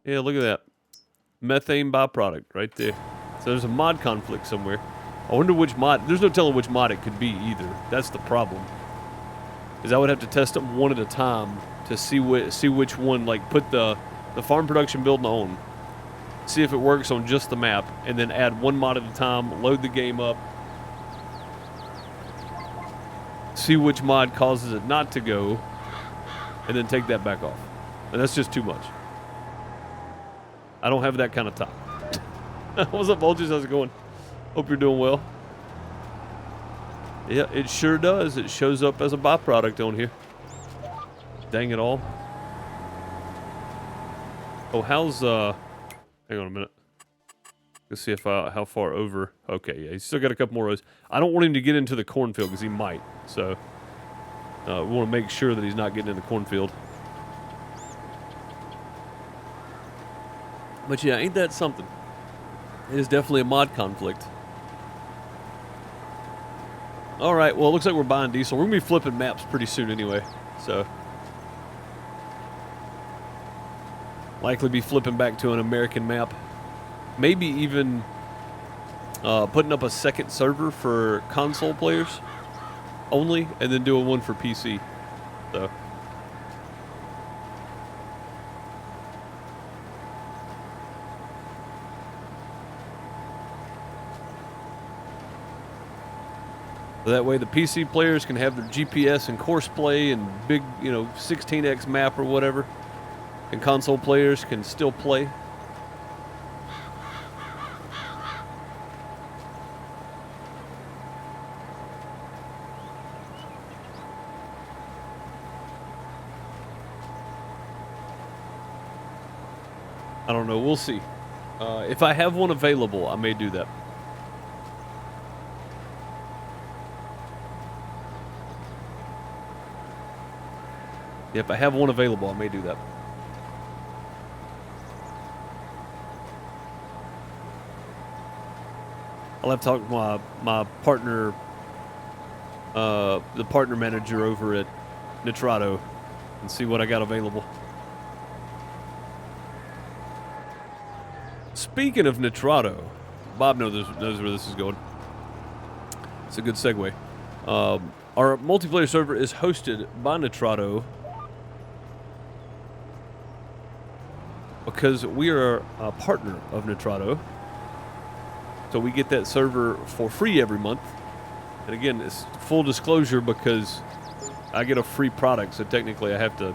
Yeah, look at that. Methane byproduct right there. So there's a mod conflict somewhere. I wonder which mod. There's no telling which mod it could be either. That's the problem. Because I would have to test them one at a time to see which one, like put the farm production build on, see if it works on just the map, and then add one mod at a time, load the game up, see which mod causes it not to go, and then take that back off. And that's just too much. I don't have that kind of time. What's up, Vultures? How's it going? Hope you're doing well. Yeah, it sure does. It shows up as a byproduct on here. Dang it all. Oh, how's, hang on a minute. Let's see if how far over. Okay, yeah, he's still got a couple more rows. I don't want him to get into the cornfield because he might. So, we want to make sure that he's not getting in the cornfield. But yeah, ain't that something? It is definitely a mod conflict. All right, well, it looks like we're buying diesel. We're going to be flipping maps pretty soon anyway, so. Likely be flipping back to an American map. Maybe even putting up a second server for console players only, and then doing one for PC, so. That way the PC players can have their GPS and course play and big, 16x map or whatever. And console players can still play. I don't know. We'll see. If I have one available, I may do that. If I have one available, I may do that. I'll have to talk to my partner, the partner manager over at Nitrado, and see what I got available. Speaking of Nitrado, Bob knows where this is going. It's a good segue. Our multiplayer server is hosted by Nitrado because we are a partner of Nitrado. So we get that server for free every month. And again, it's full disclosure because I get a free product. So technically I have to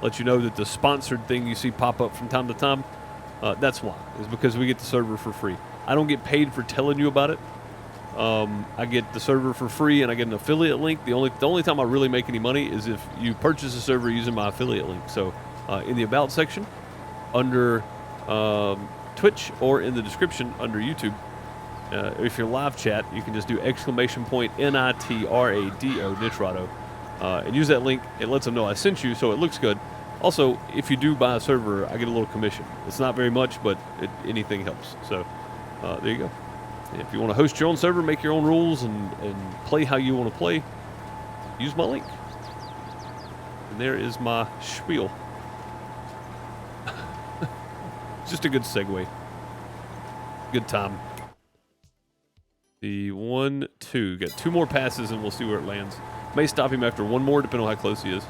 let you know that the sponsored thing you see pop up from time to time, that's why. It's because we get the server for free. I don't get paid for telling you about it. I get the server for free and I get an affiliate link. The only time I really make any money is if you purchase a server using my affiliate link. So in the About section, under Twitch, or in the description under YouTube, if you're live chat, you can just do !NITRADO, Nitrado, and use that link. It lets them know I sent you, so it looks good. Also, if you do buy a server, I get a little commission. It's not very much, but anything helps. So there you go. If you want to host your own server, make your own rules, and play how you want to play, use my link. And there is my spiel. Just a good segue. Good time. The 1, 2. Got 2 more passes and we'll see where it lands. May stop him after 1 more, depending on how close he is.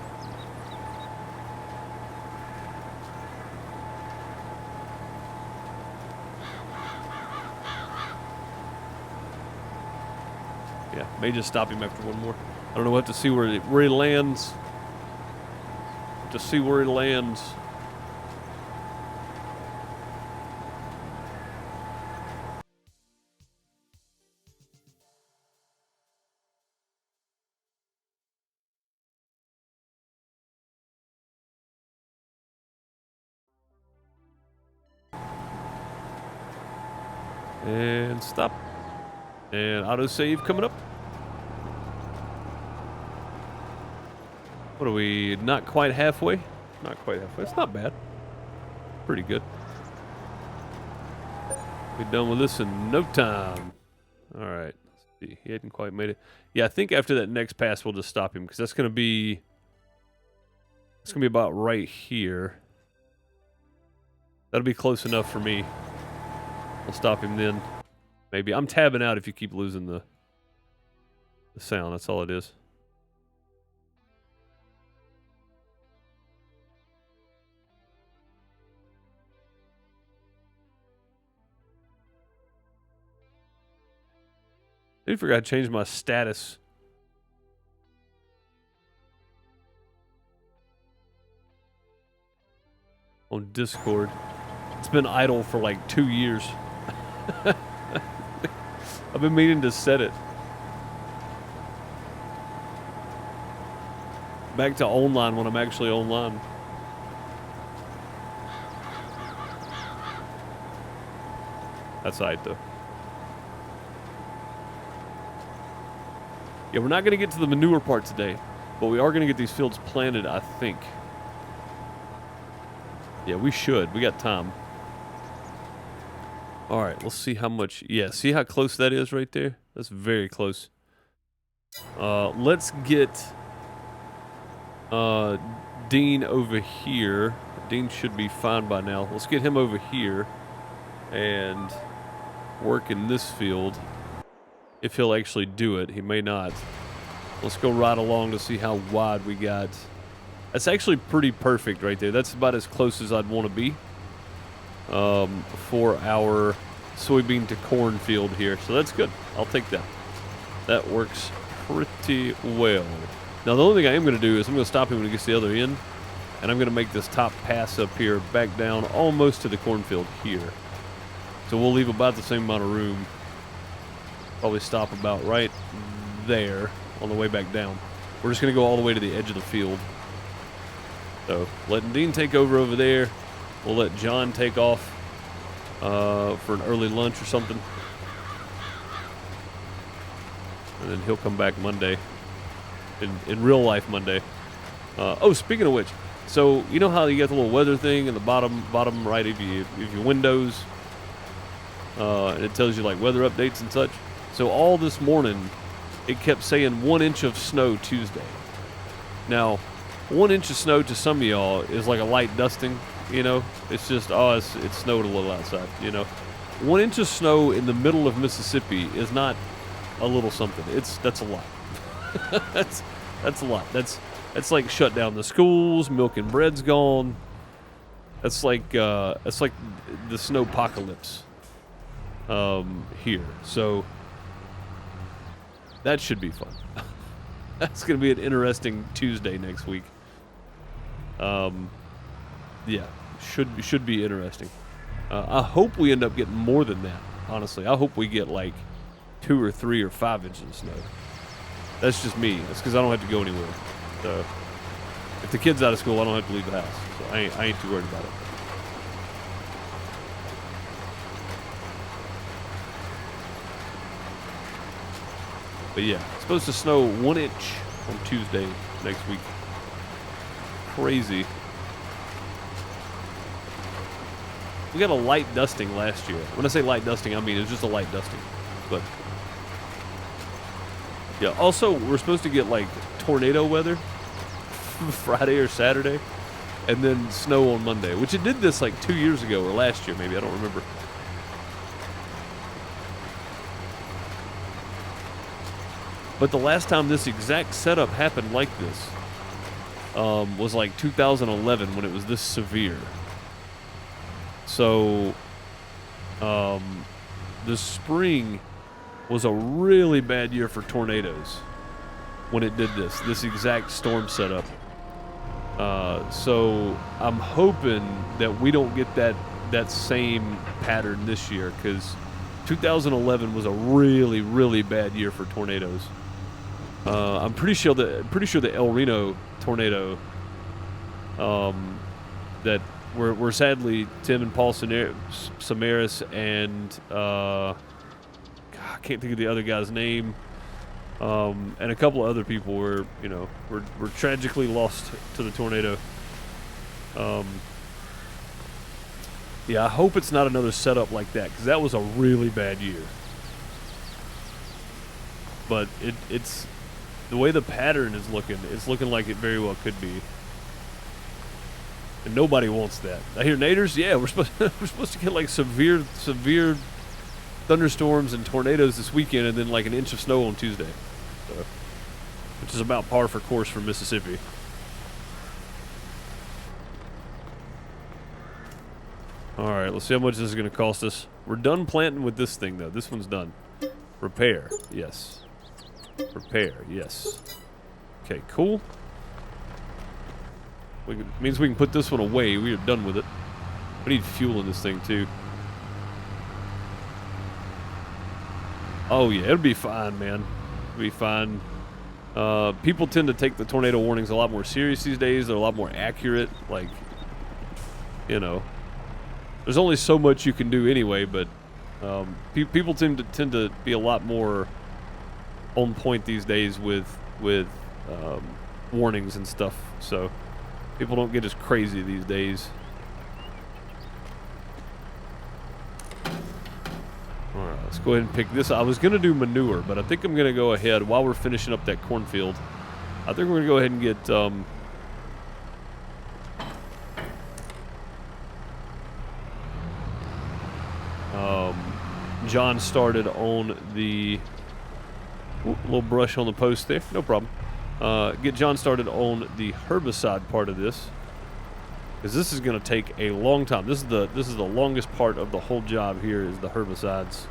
Yeah, may just stop him after 1 more. I don't know. We'll have to see where he lands. Just see where he lands. And stop. And autosave coming up. What are we? Not quite halfway? Not quite halfway. It's not bad. Pretty good. Be done with this in no time. All right. Let's see. He hadn't quite made it. Yeah, I think after that next pass, we'll just stop him because that's going to be. It's going to be about right here. That'll be close enough for me. I'll stop him then. Maybe. I'm tabbing out if you keep losing the sound. That's all it is. I forgot to change my status. On Discord. It's been idle for like 2 years. I've been meaning to set it. Back to online when I'm actually online. That's all right, though. Yeah, we're not going to get to the manure part today, but we are going to get these fields planted, I think. Yeah, we should. We got time. All right, let's see how much. Yeah, see how close that is right there? That's very close. Let's get Dean over here. Dean should be fine by now. Let's get him over here and work in this field. If he'll actually do it, he may not. Let's go right along to see how wide we got. That's actually pretty perfect right there. That's about as close as I'd want to be for our soybean to corn field here. So that's good. I'll take that. That works pretty well. Now the only thing I am going to do is I'm going to stop him when he gets to the other end, and I'm going to make this top pass up here back down almost to the cornfield here. So we'll leave about the same amount of room. Probably stop about right there on the way back down. We're just going to go all the way to the edge of the field. So letting Dean take over there. We'll let John take off for an early lunch or something. And then he'll come back Monday. In real life Monday. Oh, speaking of which, so you know how you got the little weather thing in the bottom right of your windows, and it tells you like weather updates and such. So all this morning, it kept saying 1 inch of snow Tuesday. Now, 1 inch of snow to some of y'all is like a light dusting. You know, it's just it snowed a little outside. You know, 1 inch of snow in the middle of Mississippi is not a little something. That's a lot. that's a lot. That's like shut down the schools, milk and bread's gone. That's like the snowpocalypse here. So that should be fun. That's gonna be an interesting Tuesday next week. Yeah, should be interesting. I hope we end up getting more than that. Honestly, I hope we get like 2 or 3 or 5 inches of snow. That's just me. That's because I don't have to go anywhere. So if the kid's out of school, I don't have to leave the house. So I ain't too worried about it. But yeah, it's supposed to snow 1 inch on Tuesday next week. Crazy. We got a light dusting last year. When I say light dusting, I mean it was just a light dusting. But yeah, also we're supposed to get like tornado weather Friday or Saturday, and then snow on Monday, which it did this like 2 years ago or last year maybe, I don't remember. But the last time this exact setup happened like this was like 2011 when it was this severe. So the spring was a really bad year for tornadoes when it did this exact storm setup. So I'm hoping that we don't get that same pattern this year, because 2011 was a really, really bad year for tornadoes. I'm pretty sure the El Reno tornado that were sadly Tim and Paul Samaras and I can't think of the other guy's name, and a couple of other people were tragically lost to the tornado. Yeah, I hope it's not another setup like that, because that was a really bad year. But it's the way the pattern is looking, it's looking like it very well could be. And nobody wants that. I hear naders, yeah, we're supposed to get like severe thunderstorms and tornadoes this weekend, and then like an inch of snow on Tuesday, so, which is about par for course for Mississippi. All right, let's see how much this is going to cost us. We're done planting with this thing, though. This one's done. Repair, yes. Repair, yes. Okay, cool. Means we can put this one away. We are done with it. We need fuel in this thing, too. Oh, yeah, it'll be fine, man. It'll be fine. People tend to take the tornado warnings a lot more serious these days. They're a lot more accurate. Like, you know, there's only so much you can do anyway, but people tend to be a lot more on point these days with warnings and stuff. So people don't get as crazy these days. Alright, let's go ahead and pick this. I was going to do manure, but I think I'm going to go ahead while we're finishing up that cornfield. I think we're going to go ahead and get John started on the little brush on the post there. No problem. Get John started on the herbicide part of this, because this is going to take a long time. This is the longest part of the whole job here, is the herbicides,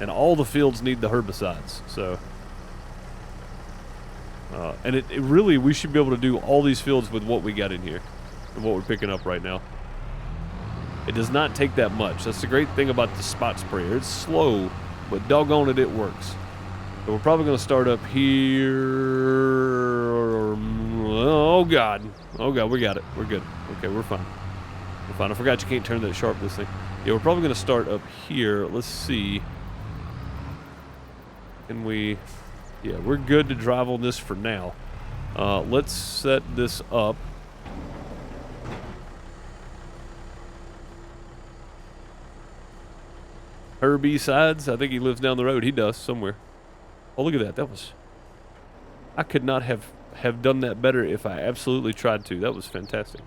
and all the fields need the herbicides. So, and it really, we should be able to do all these fields with what we got in here and what we're picking up right now. It does not take that much. That's the great thing about the spot sprayer. It's slow, but doggone it, it works. So we're probably going to start up here. Oh, God. Oh, God, we got it. We're good. Okay, we're fine. We're fine. I forgot you can't turn that sharp, this thing. Yeah, we're probably going to start up here. Let's see. Can we... Yeah, we're good to drive on this for now. Let's set this up. Herbicides. I think he lives down the road. He does, somewhere. Oh, look at that. That was... I could not have done that better if I absolutely tried to. That was fantastic.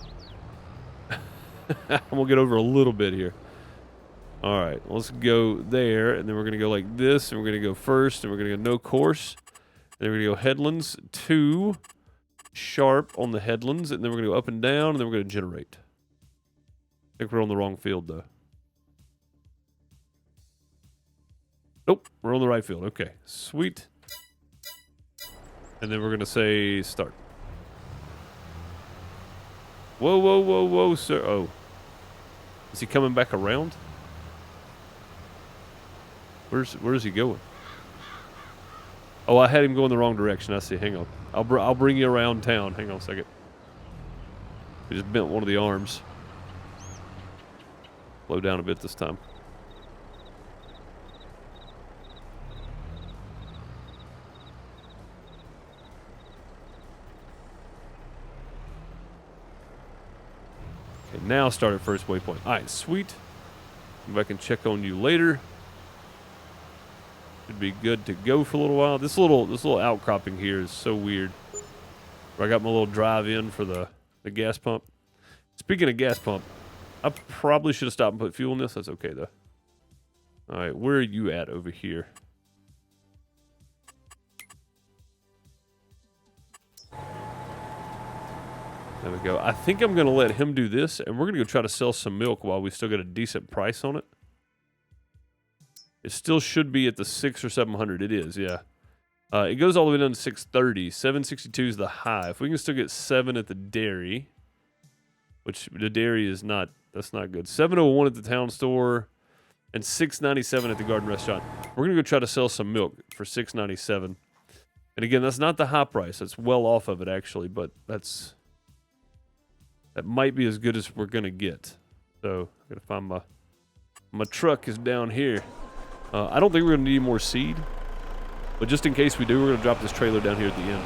I'm going to get over a little bit here. All right. Let's go there, and then we're going to go like this, and we're going to go first, and we're going to go no course. Then we're going to go headlands, 2, sharp on the headlands, and then we're going to go up and down, and then we're going to generate. I think we're on the wrong field, though. Nope, we're on the right field. Okay, sweet. And then we're going to say start. Whoa, whoa, whoa, whoa, sir. Oh. Is he coming back around? Where's he going? Oh, I had him going the wrong direction. I see. Hang on. I'll bring you around town. Hang on a second. He just bent one of the arms. Slow down a bit this time. Okay, now start at first waypoint. All right, sweet. Come back and check on you later. Should be good to go for a little while. This little outcropping here is so weird. Where I got my little drive in for the gas pump. Speaking of gas pump, I probably should have stopped and put fuel in this. That's okay though. All right, where are you at over here? There we go. I think I'm going to let him do this, and we're going to go try to sell some milk while we still get a decent price on it. It still should be at the 600 or 700. It is, yeah. It goes all the way down to 630. 762 is the high. If we can still get 7 at the dairy, which the dairy is not, that's not good. 701 at the town store and 697 at the garden restaurant. We're going to go try to sell some milk for 697. And again, that's not the high price. That's well off of it, actually, but that might be as good as we're going to get. So I got to find my truck is down here. I don't think we're going to need more seed, but just in case we do, we're going to drop this trailer down here at the end.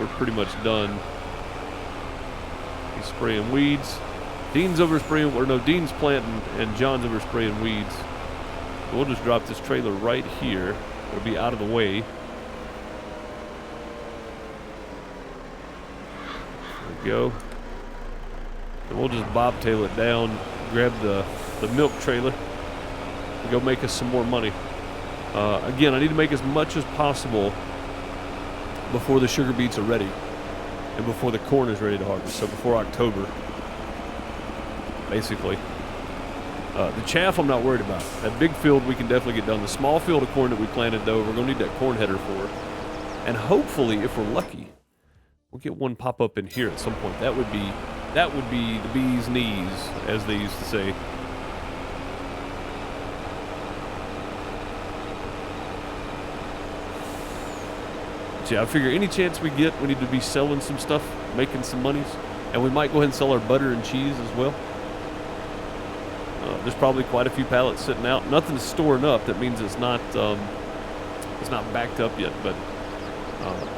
We're pretty much done. He's spraying weeds. Dean's over spraying, or no, Dean's planting, and John's over spraying weeds. So we'll just drop this trailer right here. It'll be out of the way. There we go. And we'll just bobtail it down, grab the milk trailer. and go make us some more money. Again, I need to make as much as possible before the sugar beets are ready and before the corn is ready to harvest, so before October, basically. The chaff I'm not worried about. That big field we can definitely get done. The small field of corn that we planted, though, we're going to need that corn header for. And hopefully, if we're lucky, we'll get one pop up in here at some point. That would be the bee's knees, as they used to say. So yeah, I figure any chance we get, we need to be selling some stuff, making some monies. And we might go ahead and sell our butter and cheese as well. There's probably quite a few pallets sitting out. Nothing's storing up. That means it's not backed up yet. But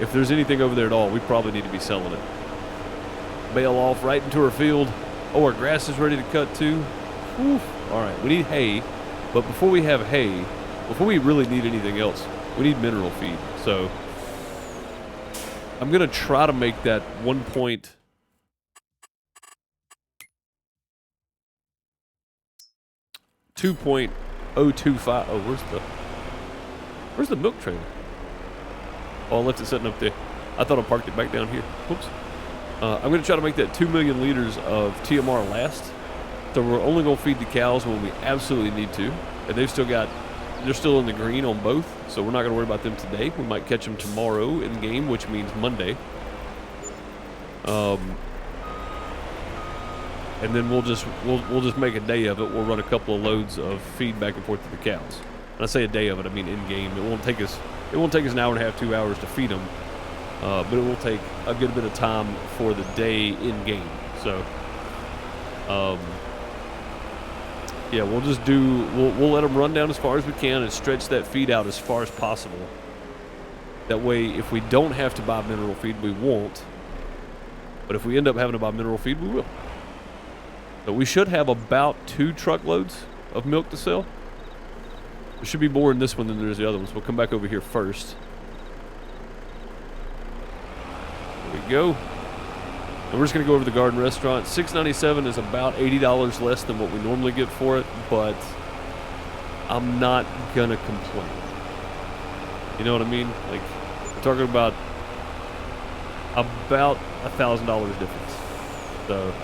if there's anything over there at all, we probably need to be selling it. Bale off right into our field. Oh, our grass is ready to cut too. Whew. All right, we need hay. But before we have hay, before we really need anything else, we need mineral feed. So I'm going to try to make that 1.225. Oh, where's the milk trailer? Oh, I left it sitting up there. I thought I parked it back down here. Whoops. I'm going to try to make that 2 million liters of TMR last. So we're only going to feed the cows when we absolutely need to. And they're still in the green on both. So we're not going to worry about them today. We might catch them tomorrow in game, which means Monday. And then we'll just make a day of it. We'll run a couple of loads of feed back and forth to the cows. And I say a day of it, I mean in game. It won't take us an hour and a half, 2 hours to feed them, but it will take a good bit of time for the day in game. So, yeah, we'll let them run down as far as we can and stretch that feed out as far as possible. That way, if we don't have to buy mineral feed, we won't. But if we end up having to buy mineral feed, we will. So we should have about 2 truckloads of milk to sell. There should be more in this one than there's the other ones. We'll come back over here first. There we go. And we're just going to go over to the garden restaurant. $6.97 is about $80 less than what we normally get for it, but I'm not going to complain. You know what I mean? Like, we're talking about $1,000 difference. So,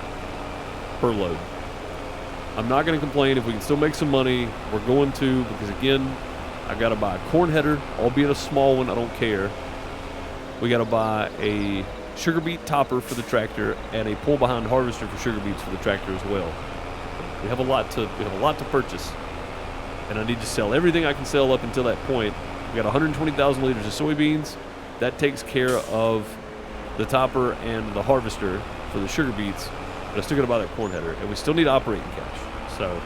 per load. I'm not going to complain. If we can still make some money, we're going to, because again, I got to buy a corn header, albeit a small one, I don't care. We got to buy a sugar beet topper for the tractor and a pull behind harvester for sugar beets for the tractor as well. We have a lot to purchase, and I need to sell everything I can sell up until that point. We got 120,000 liters of soybeans. That takes care of the topper and the harvester for the sugar beets. But I still got to buy that corn header, and we still need operating cash. So,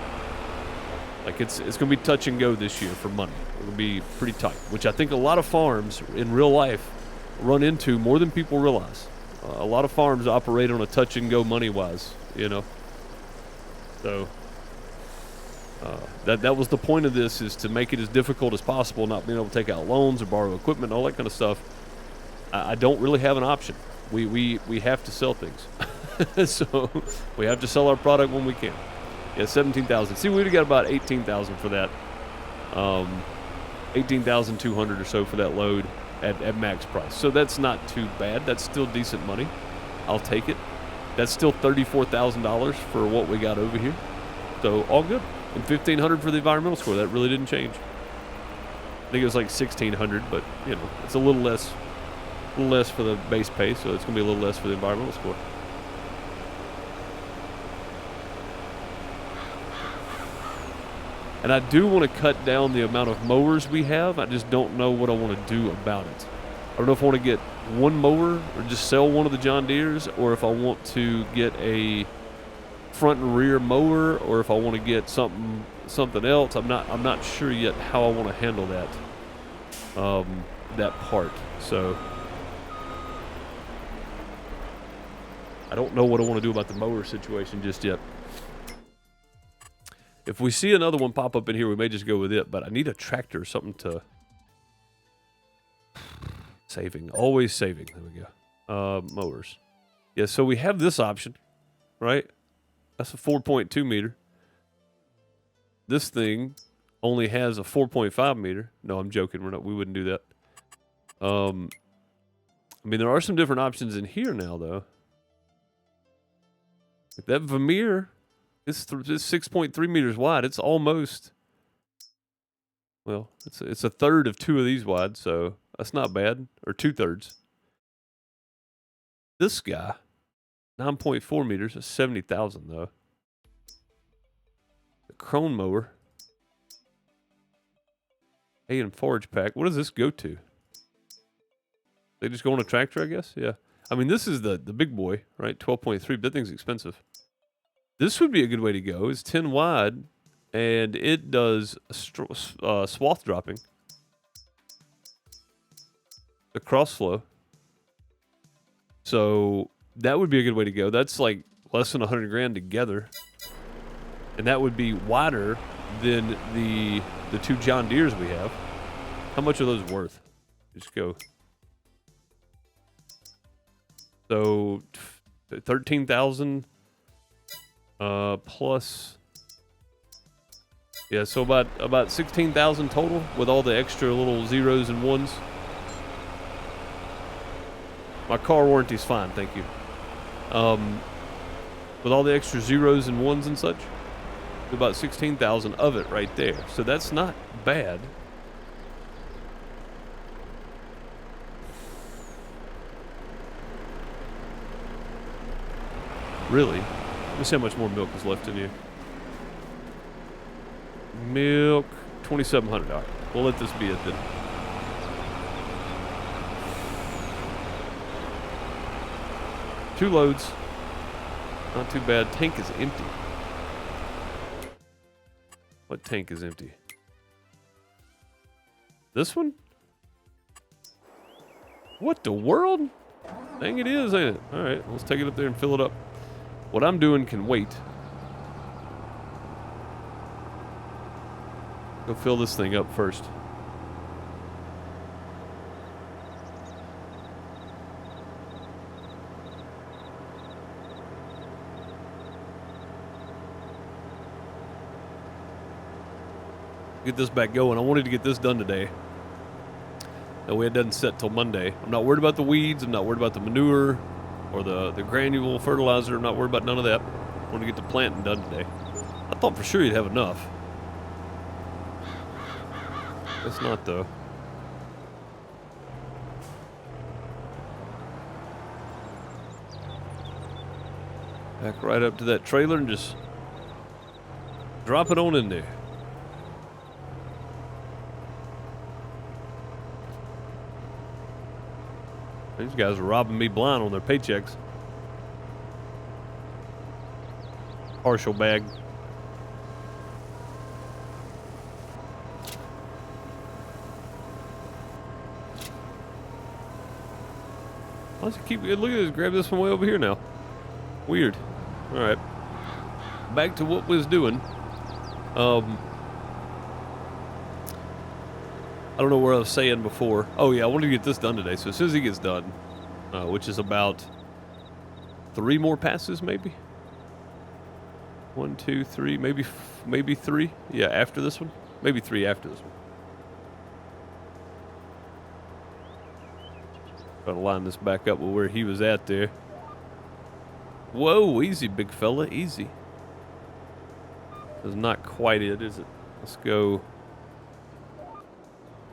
like, it's going to be touch and go this year for money. It will be pretty tight, which I think a lot of farms in real life run into more than people realize. A lot of farms operate on a touch and go money-wise, you know. So, that was the point of this, is to make it as difficult as possible, not being able to take out loans or borrow equipment, all that kind of stuff. I don't really have an option. We have to sell things. So we have to sell our product when we can. Yeah, 17,000. See, we've got about 18,000 for that. 18,200 or so for that load at max price. So that's not too bad. That's still decent money. I'll take it. That's still $34,000 for what we got over here. So all good. And 1,500 for the environmental score. That really didn't change. I think it was like 1,600, but you know, it's a little less for the base pay, so it's going to be a little less for the environmental score. And I do want to cut down the amount of mowers we have. I just don't know what I want to do about it. I don't know if I want to get one mower or just sell one of the John Deeres, or if I want to get a front and rear mower, or if I want to get something else. I'm not sure yet how I want to handle that that part. So I don't know what I want to do about the mower situation just yet. If we see another one pop up in here, we may just go with it. But I need a tractor, something to... Saving. Always saving. There we go. Mowers. Yeah, so we have this option, right? That's a 4.2 meter. This thing only has a 4.5 meter. No, I'm joking. We wouldn't do that. I mean, there are some different options in here now, though. Like that Vermeer is 6.3 meters wide. It's almost, well, it's a third of 2 of these wide, so that's not bad. Or 2/3. This guy, 9.4 meters, is 70,000 though. The Krone mower, hay and forage pack. What does this go to? They just go on a tractor, I guess. Yeah. I mean, this is the big boy, right? 12.3. But that thing's expensive. This would be a good way to go. It's 10 wide, and it does swath dropping. The cross flow. So that would be a good way to go. That's like less than 100 grand together, and that would be wider than the 2 John Deeres we have. How much are those worth? Just go. So 13,000 plus. Yeah, so about 16,000 total with all the extra little zeros and ones. My car warranty's fine, thank you. With all the extra zeros and ones and such, about 16,000 of it right there. So that's not bad. Really? Let me see how much more milk is left in here. Milk, 2,700. All right, we'll let this be it then. Two loads. Not too bad. Tank is empty. What tank is empty? This one? What the world? Dang, it is, ain't it? All right, let's take it up there and fill it up. What I'm doing can wait. Go fill this thing up first. Get this back going. I wanted to get this done today. That way it doesn't set till Monday. I'm not worried about the weeds. I'm not worried about the manure or the granule fertilizer. I'm not worried about none of that. I want to get the planting done today. I thought for sure you'd have enough. Guess not, though. Back right up to that trailer and just drop it on in there. These guys are robbing me blind on their paychecks. Partial bag. Let's keep. Look at this. Grab this one way over here now. Weird. All right. Back to what we was doing. I don't know where I was saying before. Oh yeah, I wanted to get this done today. So as soon as he gets done, which is about 3 more passes, maybe. 1, 2, 3, maybe 3. Yeah, after this one, maybe 3 after this one. Try to line this back up with where he was at there. Whoa, easy, big fella, easy. That's not quite it, is it? Let's go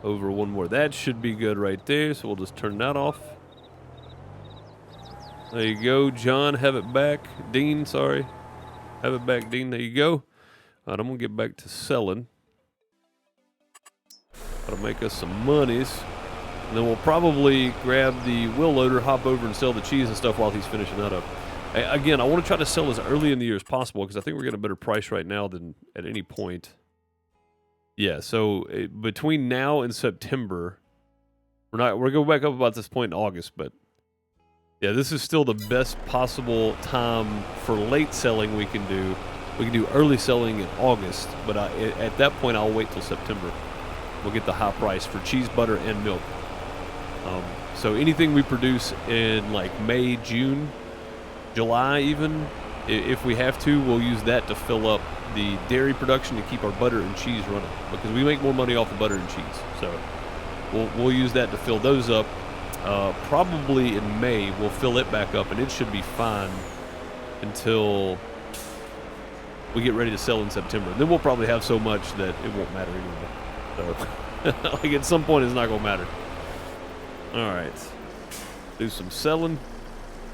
over one more. That should be good right there, so we'll just turn that off. There you go, John, have it back. Dean, sorry. Have it back, Dean, there you go. All right, I'm gonna get back to selling. Gotta make us some monies. And then we'll probably grab the wheel loader, hop over and sell the cheese and stuff while he's finishing that up. Again, I want to try to sell as early in the year as possible because I think we're getting a better price right now than at any point. Yeah, so between now and September, we're going back up about this point in August, but yeah, this is still the best possible time for late selling we can do. We can do early selling in August, but at that point I'll wait till September. We'll get the high price for cheese, butter, and milk. So anything we produce in like May, June, July even, If we have to, we'll use that to fill up the dairy production to keep our butter and cheese running, because we make more money off the butter and cheese. So we'll use that to fill those up. Probably in May, we'll fill it back up, and it should be fine until we get ready to sell in September. Then we'll probably have so much that it won't matter anyway. So, like at some point, it's not going to matter. All right. Do some selling.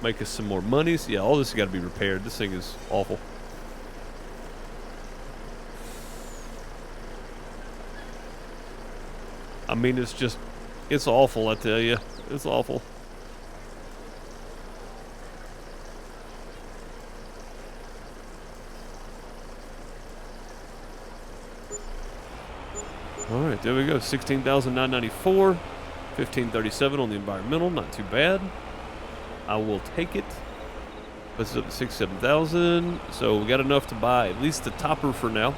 Make us some more monies. Yeah, all this has got to be repaired. This thing is awful. I mean, it's awful, I tell you. It's awful. All right, there we go. 16,994, 1537 on the environmental. Not too bad. I will take it. Puts it up to 7,000. So we got enough to buy at least the topper for now.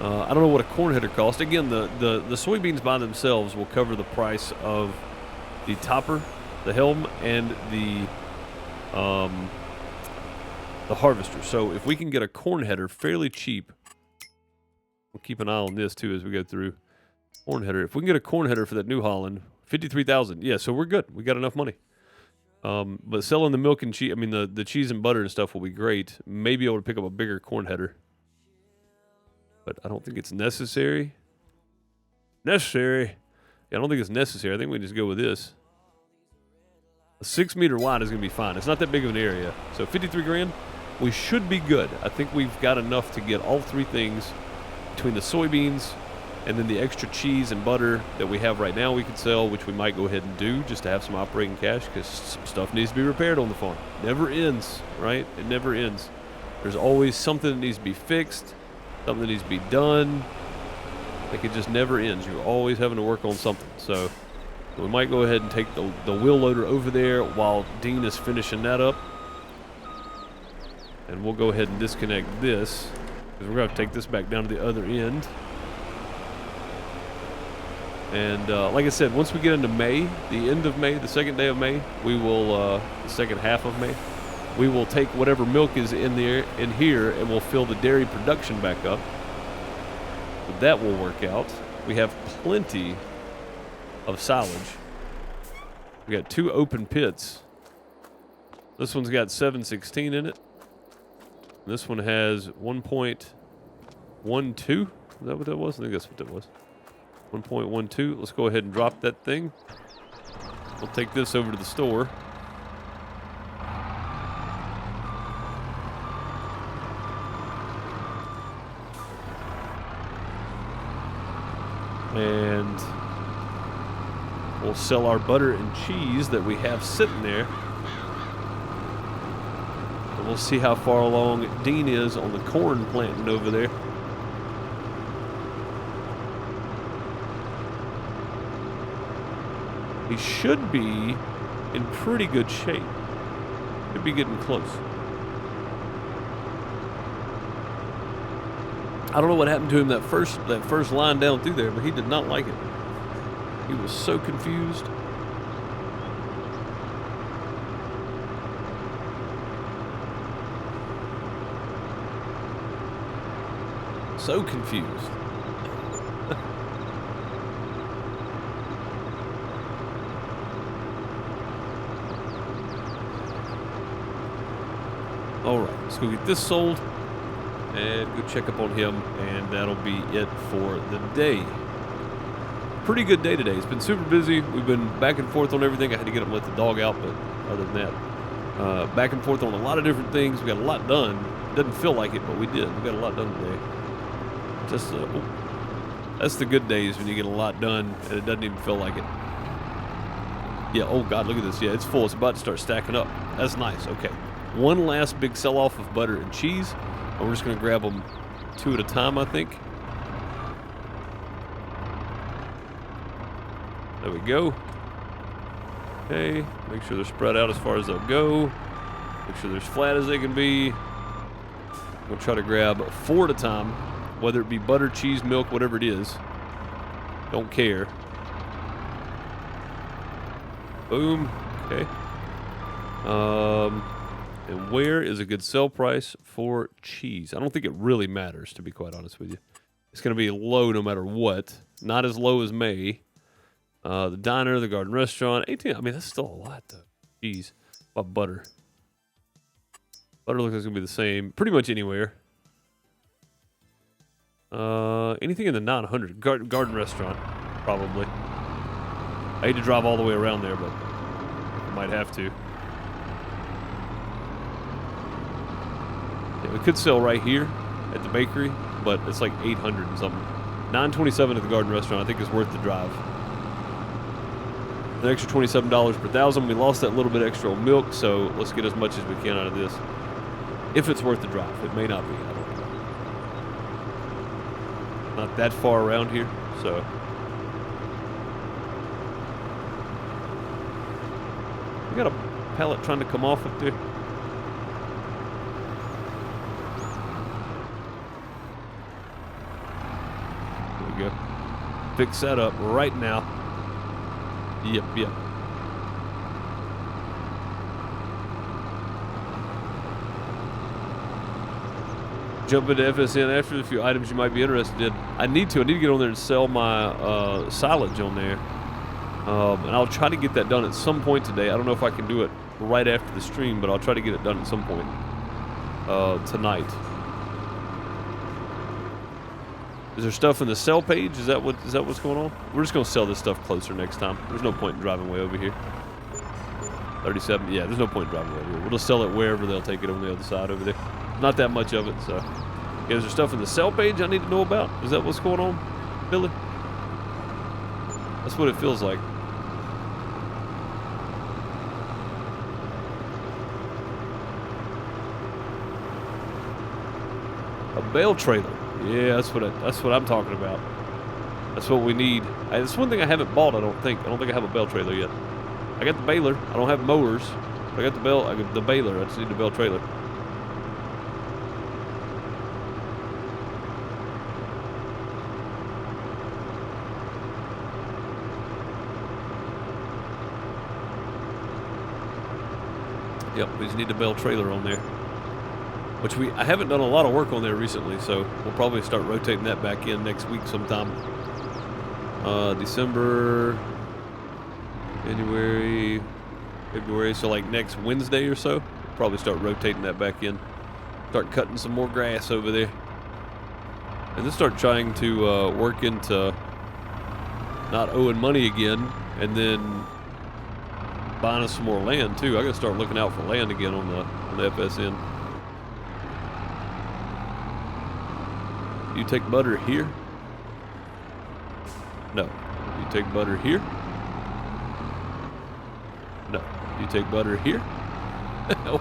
I don't know what a corn header costs. Again, the soybeans by themselves will cover the price of the topper, the helm, and the harvester. So if we can get a corn header fairly cheap, we'll keep an eye on this too as we go through. Corn header. If we can get a corn header for that New Holland, 53,000. Yeah, so we're good. We got enough money. But selling the milk and cheese, I mean the cheese and butter and stuff will be great. Maybe able to pick up a bigger corn header. But I don't think it's necessary. Yeah, I don't think it's necessary. I think we can just go with this. A 6 meter wide is going to be fine. It's not that big of an area. So 53 grand, we should be good. I think we've got enough to get all three things between the soybeans and then the extra cheese and butter that we have right now we could sell, which we might go ahead and do just to have some operating cash because some stuff needs to be repaired on the farm. Never ends, right? It never ends. There's always something that needs to be fixed. Something that needs to be done. Like it just never ends. You're always having to work on something. So we might go ahead and take the wheel loader over there while Dean is finishing that up. And we'll go ahead and disconnect this because we're going to take this back down to the other end. And like I said, once we get into May, the end of May, the second day of May, we will, the second half of May, we will take whatever milk is in here, and we'll fill the dairy production back up. So that will work out. We have plenty of silage. We got 2 open pits. This one's got 716 in it. And this one has 1.12. Is that what that was? I think that's what that was. 1.12. Let's go ahead and drop that thing. We'll take this over to the store. And we'll sell our butter and cheese that we have sitting there. And we'll see how far along Dean is on the corn planting over there. He should be in pretty good shape. Should be getting close. I don't know what happened to him that first line down through there, but he did not like it. He was so confused. So confused. All right, let's go get this sold. And go check up on him, and that'll be it for the day. Pretty good day today. It's been super busy. We've been back and forth on everything. I had to get up and let the dog out, but other than that, back and forth on a lot of different things. We got a lot done. Doesn't feel like it, but we did. We got a lot done today. Just that's the good days when you get a lot done and it doesn't even feel like it. Yeah. Oh God, look at this. Yeah, it's full. It's about to start stacking up. That's nice. Okay. One last big sell-off of butter and cheese. We're just going to grab them 2 at a time, I think. There we go. Okay, make sure they're spread out as far as they'll go. Make sure they're as flat as they can be. I'm going to try to grab 4 at a time, whether it be butter, cheese, milk, whatever it is. Don't care. Boom. Okay. And where is a good sell price for cheese? I don't think it really matters, to be quite honest with you. It's going to be low no matter what. Not as low as May. The diner, the garden restaurant, 18. I mean, that's still a lot, though. Cheese. What about butter? Butter looks like it's going to be the same. Pretty much anywhere. Anything in the 900. Garden restaurant, probably. I hate to drive all the way around there, but I might have to. Yeah, we could sell right here at the bakery, but it's like 800 and something. 927 at the garden restaurant, I think is worth the drive. An extra $27 per 1,000. We lost that little bit extra on milk, so let's get as much as we can out of this. If it's worth the drive. It may not be. I don't know. Not that far around here, so. We got a pallet trying to come off up there. There we go. Fix that up right now. Yep. Jump into FSN after a few items you might be interested in. I need to get on there and sell my silage on there. And I'll try to get that done at some point today. I don't know if I can do it right after the stream, but I'll try to get it done at some point tonight. Is there stuff in the sell page? Is that what's going on? We're just gonna sell this stuff closer next time. There's no point in driving way over here. 37. Yeah, there's no point in driving way over here. We'll just sell it wherever they'll take it on the other side over there. Not that much of it, so. Yeah, is there stuff in the sell page I need to know about? Is that what's going on, Billy? That's what it feels like. A bale trailer. Yeah, that's what I'm talking about. That's what we need. It's one thing I haven't bought. I don't think I have a bale trailer yet. I got the baler. I don't have mowers. I got the bale. I got the baler. I just need the bale trailer. Yep, we just need the bale trailer on there. Which I haven't done a lot of work on there recently, so we'll probably start rotating that back in next week sometime. December, January, February, so like next Wednesday or so, we'll probably start rotating that back in. Start cutting some more grass over there. And then start trying to work into not owing money again, and then buying us some more land too. I gotta start looking out for land again on the FSN. You take butter here? No. You take butter here? No. You take butter here? Oh,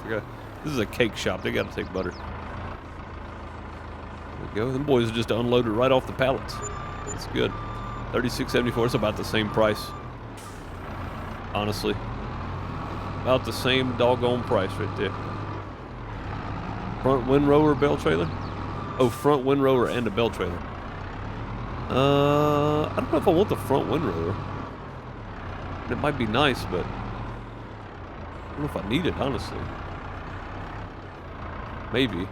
forgot. This is a cake shop. They gotta take butter. There we go. Them boys just unloaded right off the pallets. That's good. $36.74. It's about the same price. Honestly. About the same doggone price right there. Front windrower bale trailer? Oh, front windrower and a bale trailer. I don't know if I want the front windrower. It might be nice, but I don't know if I need it, honestly. Maybe.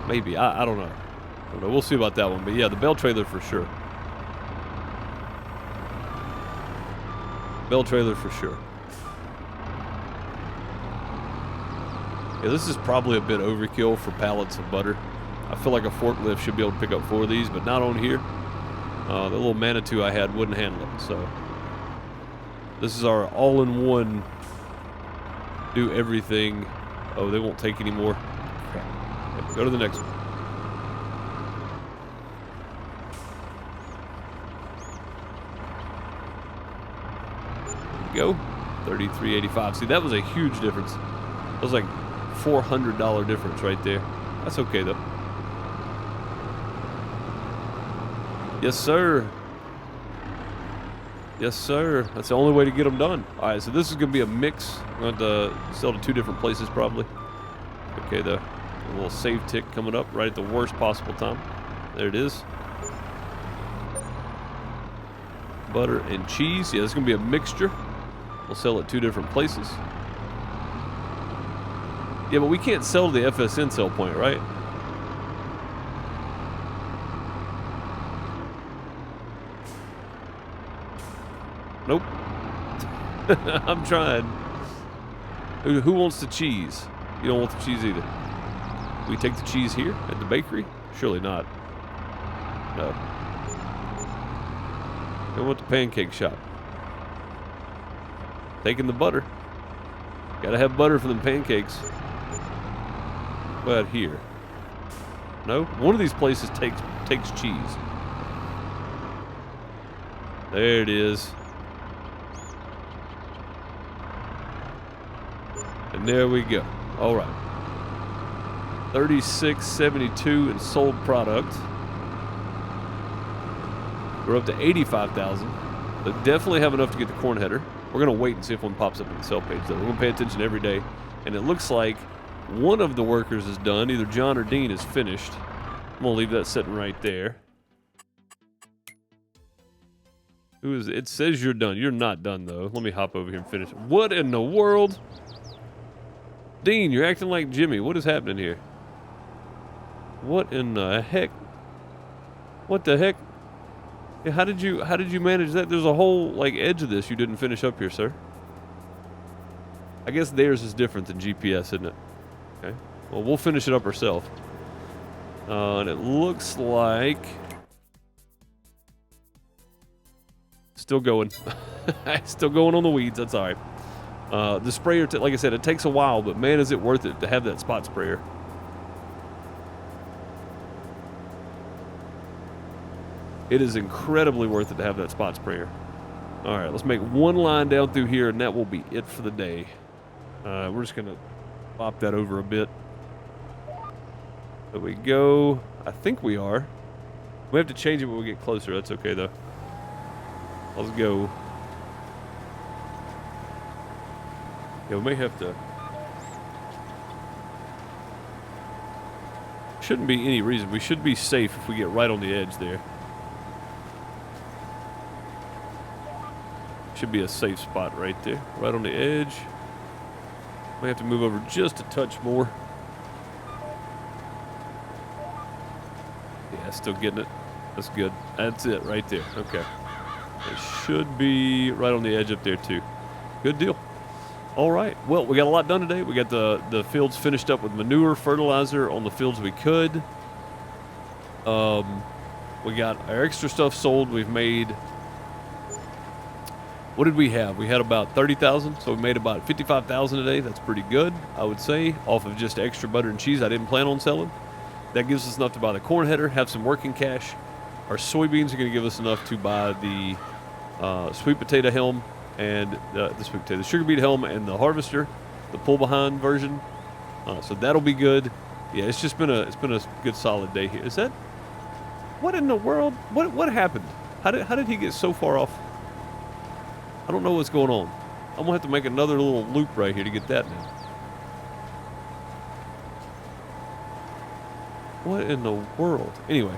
Maybe. I don't know. We'll see about that one. But yeah, the bale trailer for sure. Bale trailer for sure. Yeah, this is probably a bit overkill for pallets of butter. I feel like a forklift should be able to pick up 4 of these, but not on here. The little Manitou I had wouldn't handle it, so. This is our all-in-one, do everything. Oh, they won't take any more. Crap. Okay, go to the next one. There we go. $33.85. See, that was a huge difference. That was like $400 difference right there. That's okay though. Yes, sir. Yes, sir. That's the only way to get them done. All right, so this is going to be a mix. We're going to sell to 2 different places probably. Okay, a little save tick coming up right at the worst possible time. There it is. butter, and cheese. Yeah, it's going to be a mixture. We'll sell at 2 different places. Yeah, but we can't sell to the FSN sell point, right? Nope. I'm trying. Who wants the cheese? You don't want the cheese either. We take the cheese here at the bakery? Surely not. No. I want the pancake shop. Taking the butter. Gotta have butter for them pancakes. What about here? No? One of these places takes cheese. There it is. And there we go. All right. 36.72 in sold product. We're up to 85,000. They definitely have enough to get the corn header. We're going to wait and see if one pops up in the sell page, though. We're going to pay attention every day. And it looks like one of the workers is done. Either John or Dean is finished. I'm going to leave that sitting right there. Who is it? It says you're done. You're not done, though. Let me hop over here and finish. What in the world? Dean, you're acting like Jimmy. What is happening here? What in the heck? What the heck? Yeah, how did you manage that? There's a whole like edge of this you didn't finish up here, sir. I guess theirs is different than GPS, isn't it? Okay. Well, we'll finish it up ourselves. And it looks like still going. Still going on the weeds. That's all right. The sprayer, like I said, it takes a while, but man, is it worth it to have that spot sprayer. It is incredibly worth it to have that spot sprayer. All right, let's make one line down through here, and that will be it for the day. We're just going to pop that over a bit. There we go. I think we are. We have to change it when we get closer. That's okay, though. Let's go. Yeah, we may have to. Shouldn't be any reason. We should be safe if we get right on the edge there. Should be a safe spot right there. Right on the edge. Might have to move over just a touch more. Yeah, still getting it. That's good. That's it right there. Okay. It should be right on the edge up there too. Good deal. All right. Well, we got a lot done today. We got the fields finished up with manure, fertilizer on the fields we could. We got our extra stuff sold. We've made... What did we have? We had about 30,000, so we made about 55,000 a day. That's pretty good, I would say, off of just extra butter and cheese I didn't plan on selling. That gives us enough to buy the corn header, have some working cash. Our soybeans are going to give us enough to buy the sweet potato helm and the sugar beet helm and the harvester, the pull behind version. So that'll be good. Yeah, it's been a good solid day here. Is that what in the world? What happened? How did he get so far off? I don't know what's going on. I'm gonna have to make another little loop right here to get that now. What in the world? Anyway,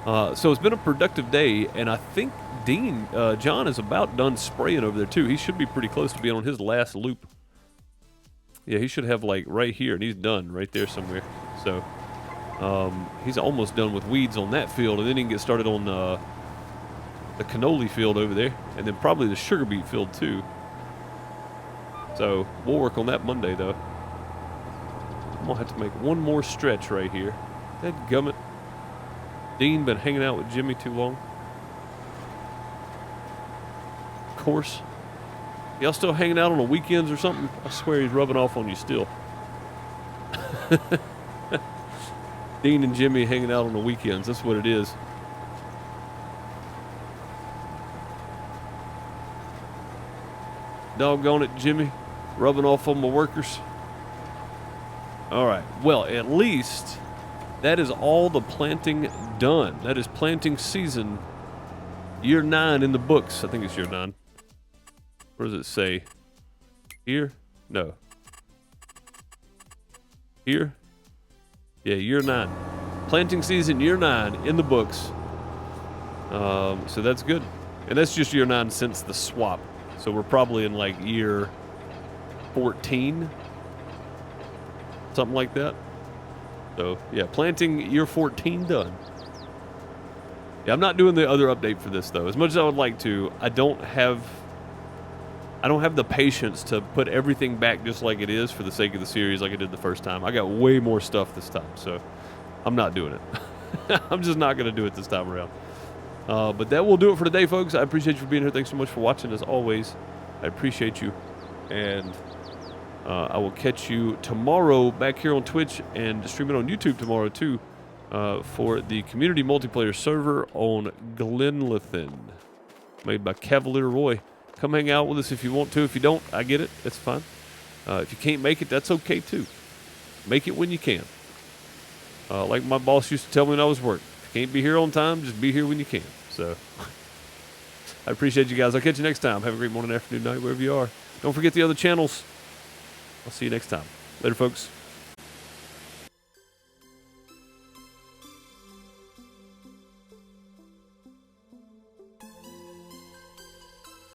so it's been a productive day, and I think John is about done spraying over there too. He should be pretty close to being on his last loop. Yeah, he should have like right here, and he's done right there somewhere. So he's almost done with weeds on that field, and then he can get started on the cannoli field over there, and then probably the sugar beet field too. So we'll work on that Monday though. I'm gonna have to make one more stretch right here. Dadgummit. Dean been hanging out with Jimmy too long. Of course. Y'all still hanging out on the weekends or something? I swear he's rubbing off on you still. Dean and Jimmy hanging out on the weekends. That's what it is. Doggone it, Jimmy. Rubbing off on my workers. All right. Well, at least that is all the planting done. That is planting season year 9 in the books. I think it's year 9. Where does it say? Here? No. Here? Yeah, year 9. Planting season year 9 in the books. So that's good. And that's just year 9 since the swap. So we're probably in like year 14, something like that. So yeah, planting year 14 done. Yeah, I'm not doing the other update for this though. As much as I would like to, I don't have the patience to put everything back just like it is for the sake of the series like I did the first time. I got way more stuff this time, so I'm not doing it. I'm just not going to do it this time around. But that will do it for today, folks. I appreciate you for being here. Thanks so much for watching, as always. I appreciate you. And I will catch you tomorrow back here on Twitch and stream it on YouTube tomorrow, too, for the community multiplayer server on Glenlithen, made by Cavalier Roy. Come hang out with us if you want to. If you don't, I get it. That's fine. If you can't make it, that's okay, too. Make it when you can. Like my boss used to tell me when I was working. If you can't be here on time, just be here when you can. So I appreciate you guys. I'll catch you next time. Have a great morning, afternoon, night, wherever you are. Don't forget the other channels. I'll see you next time. Later, folks.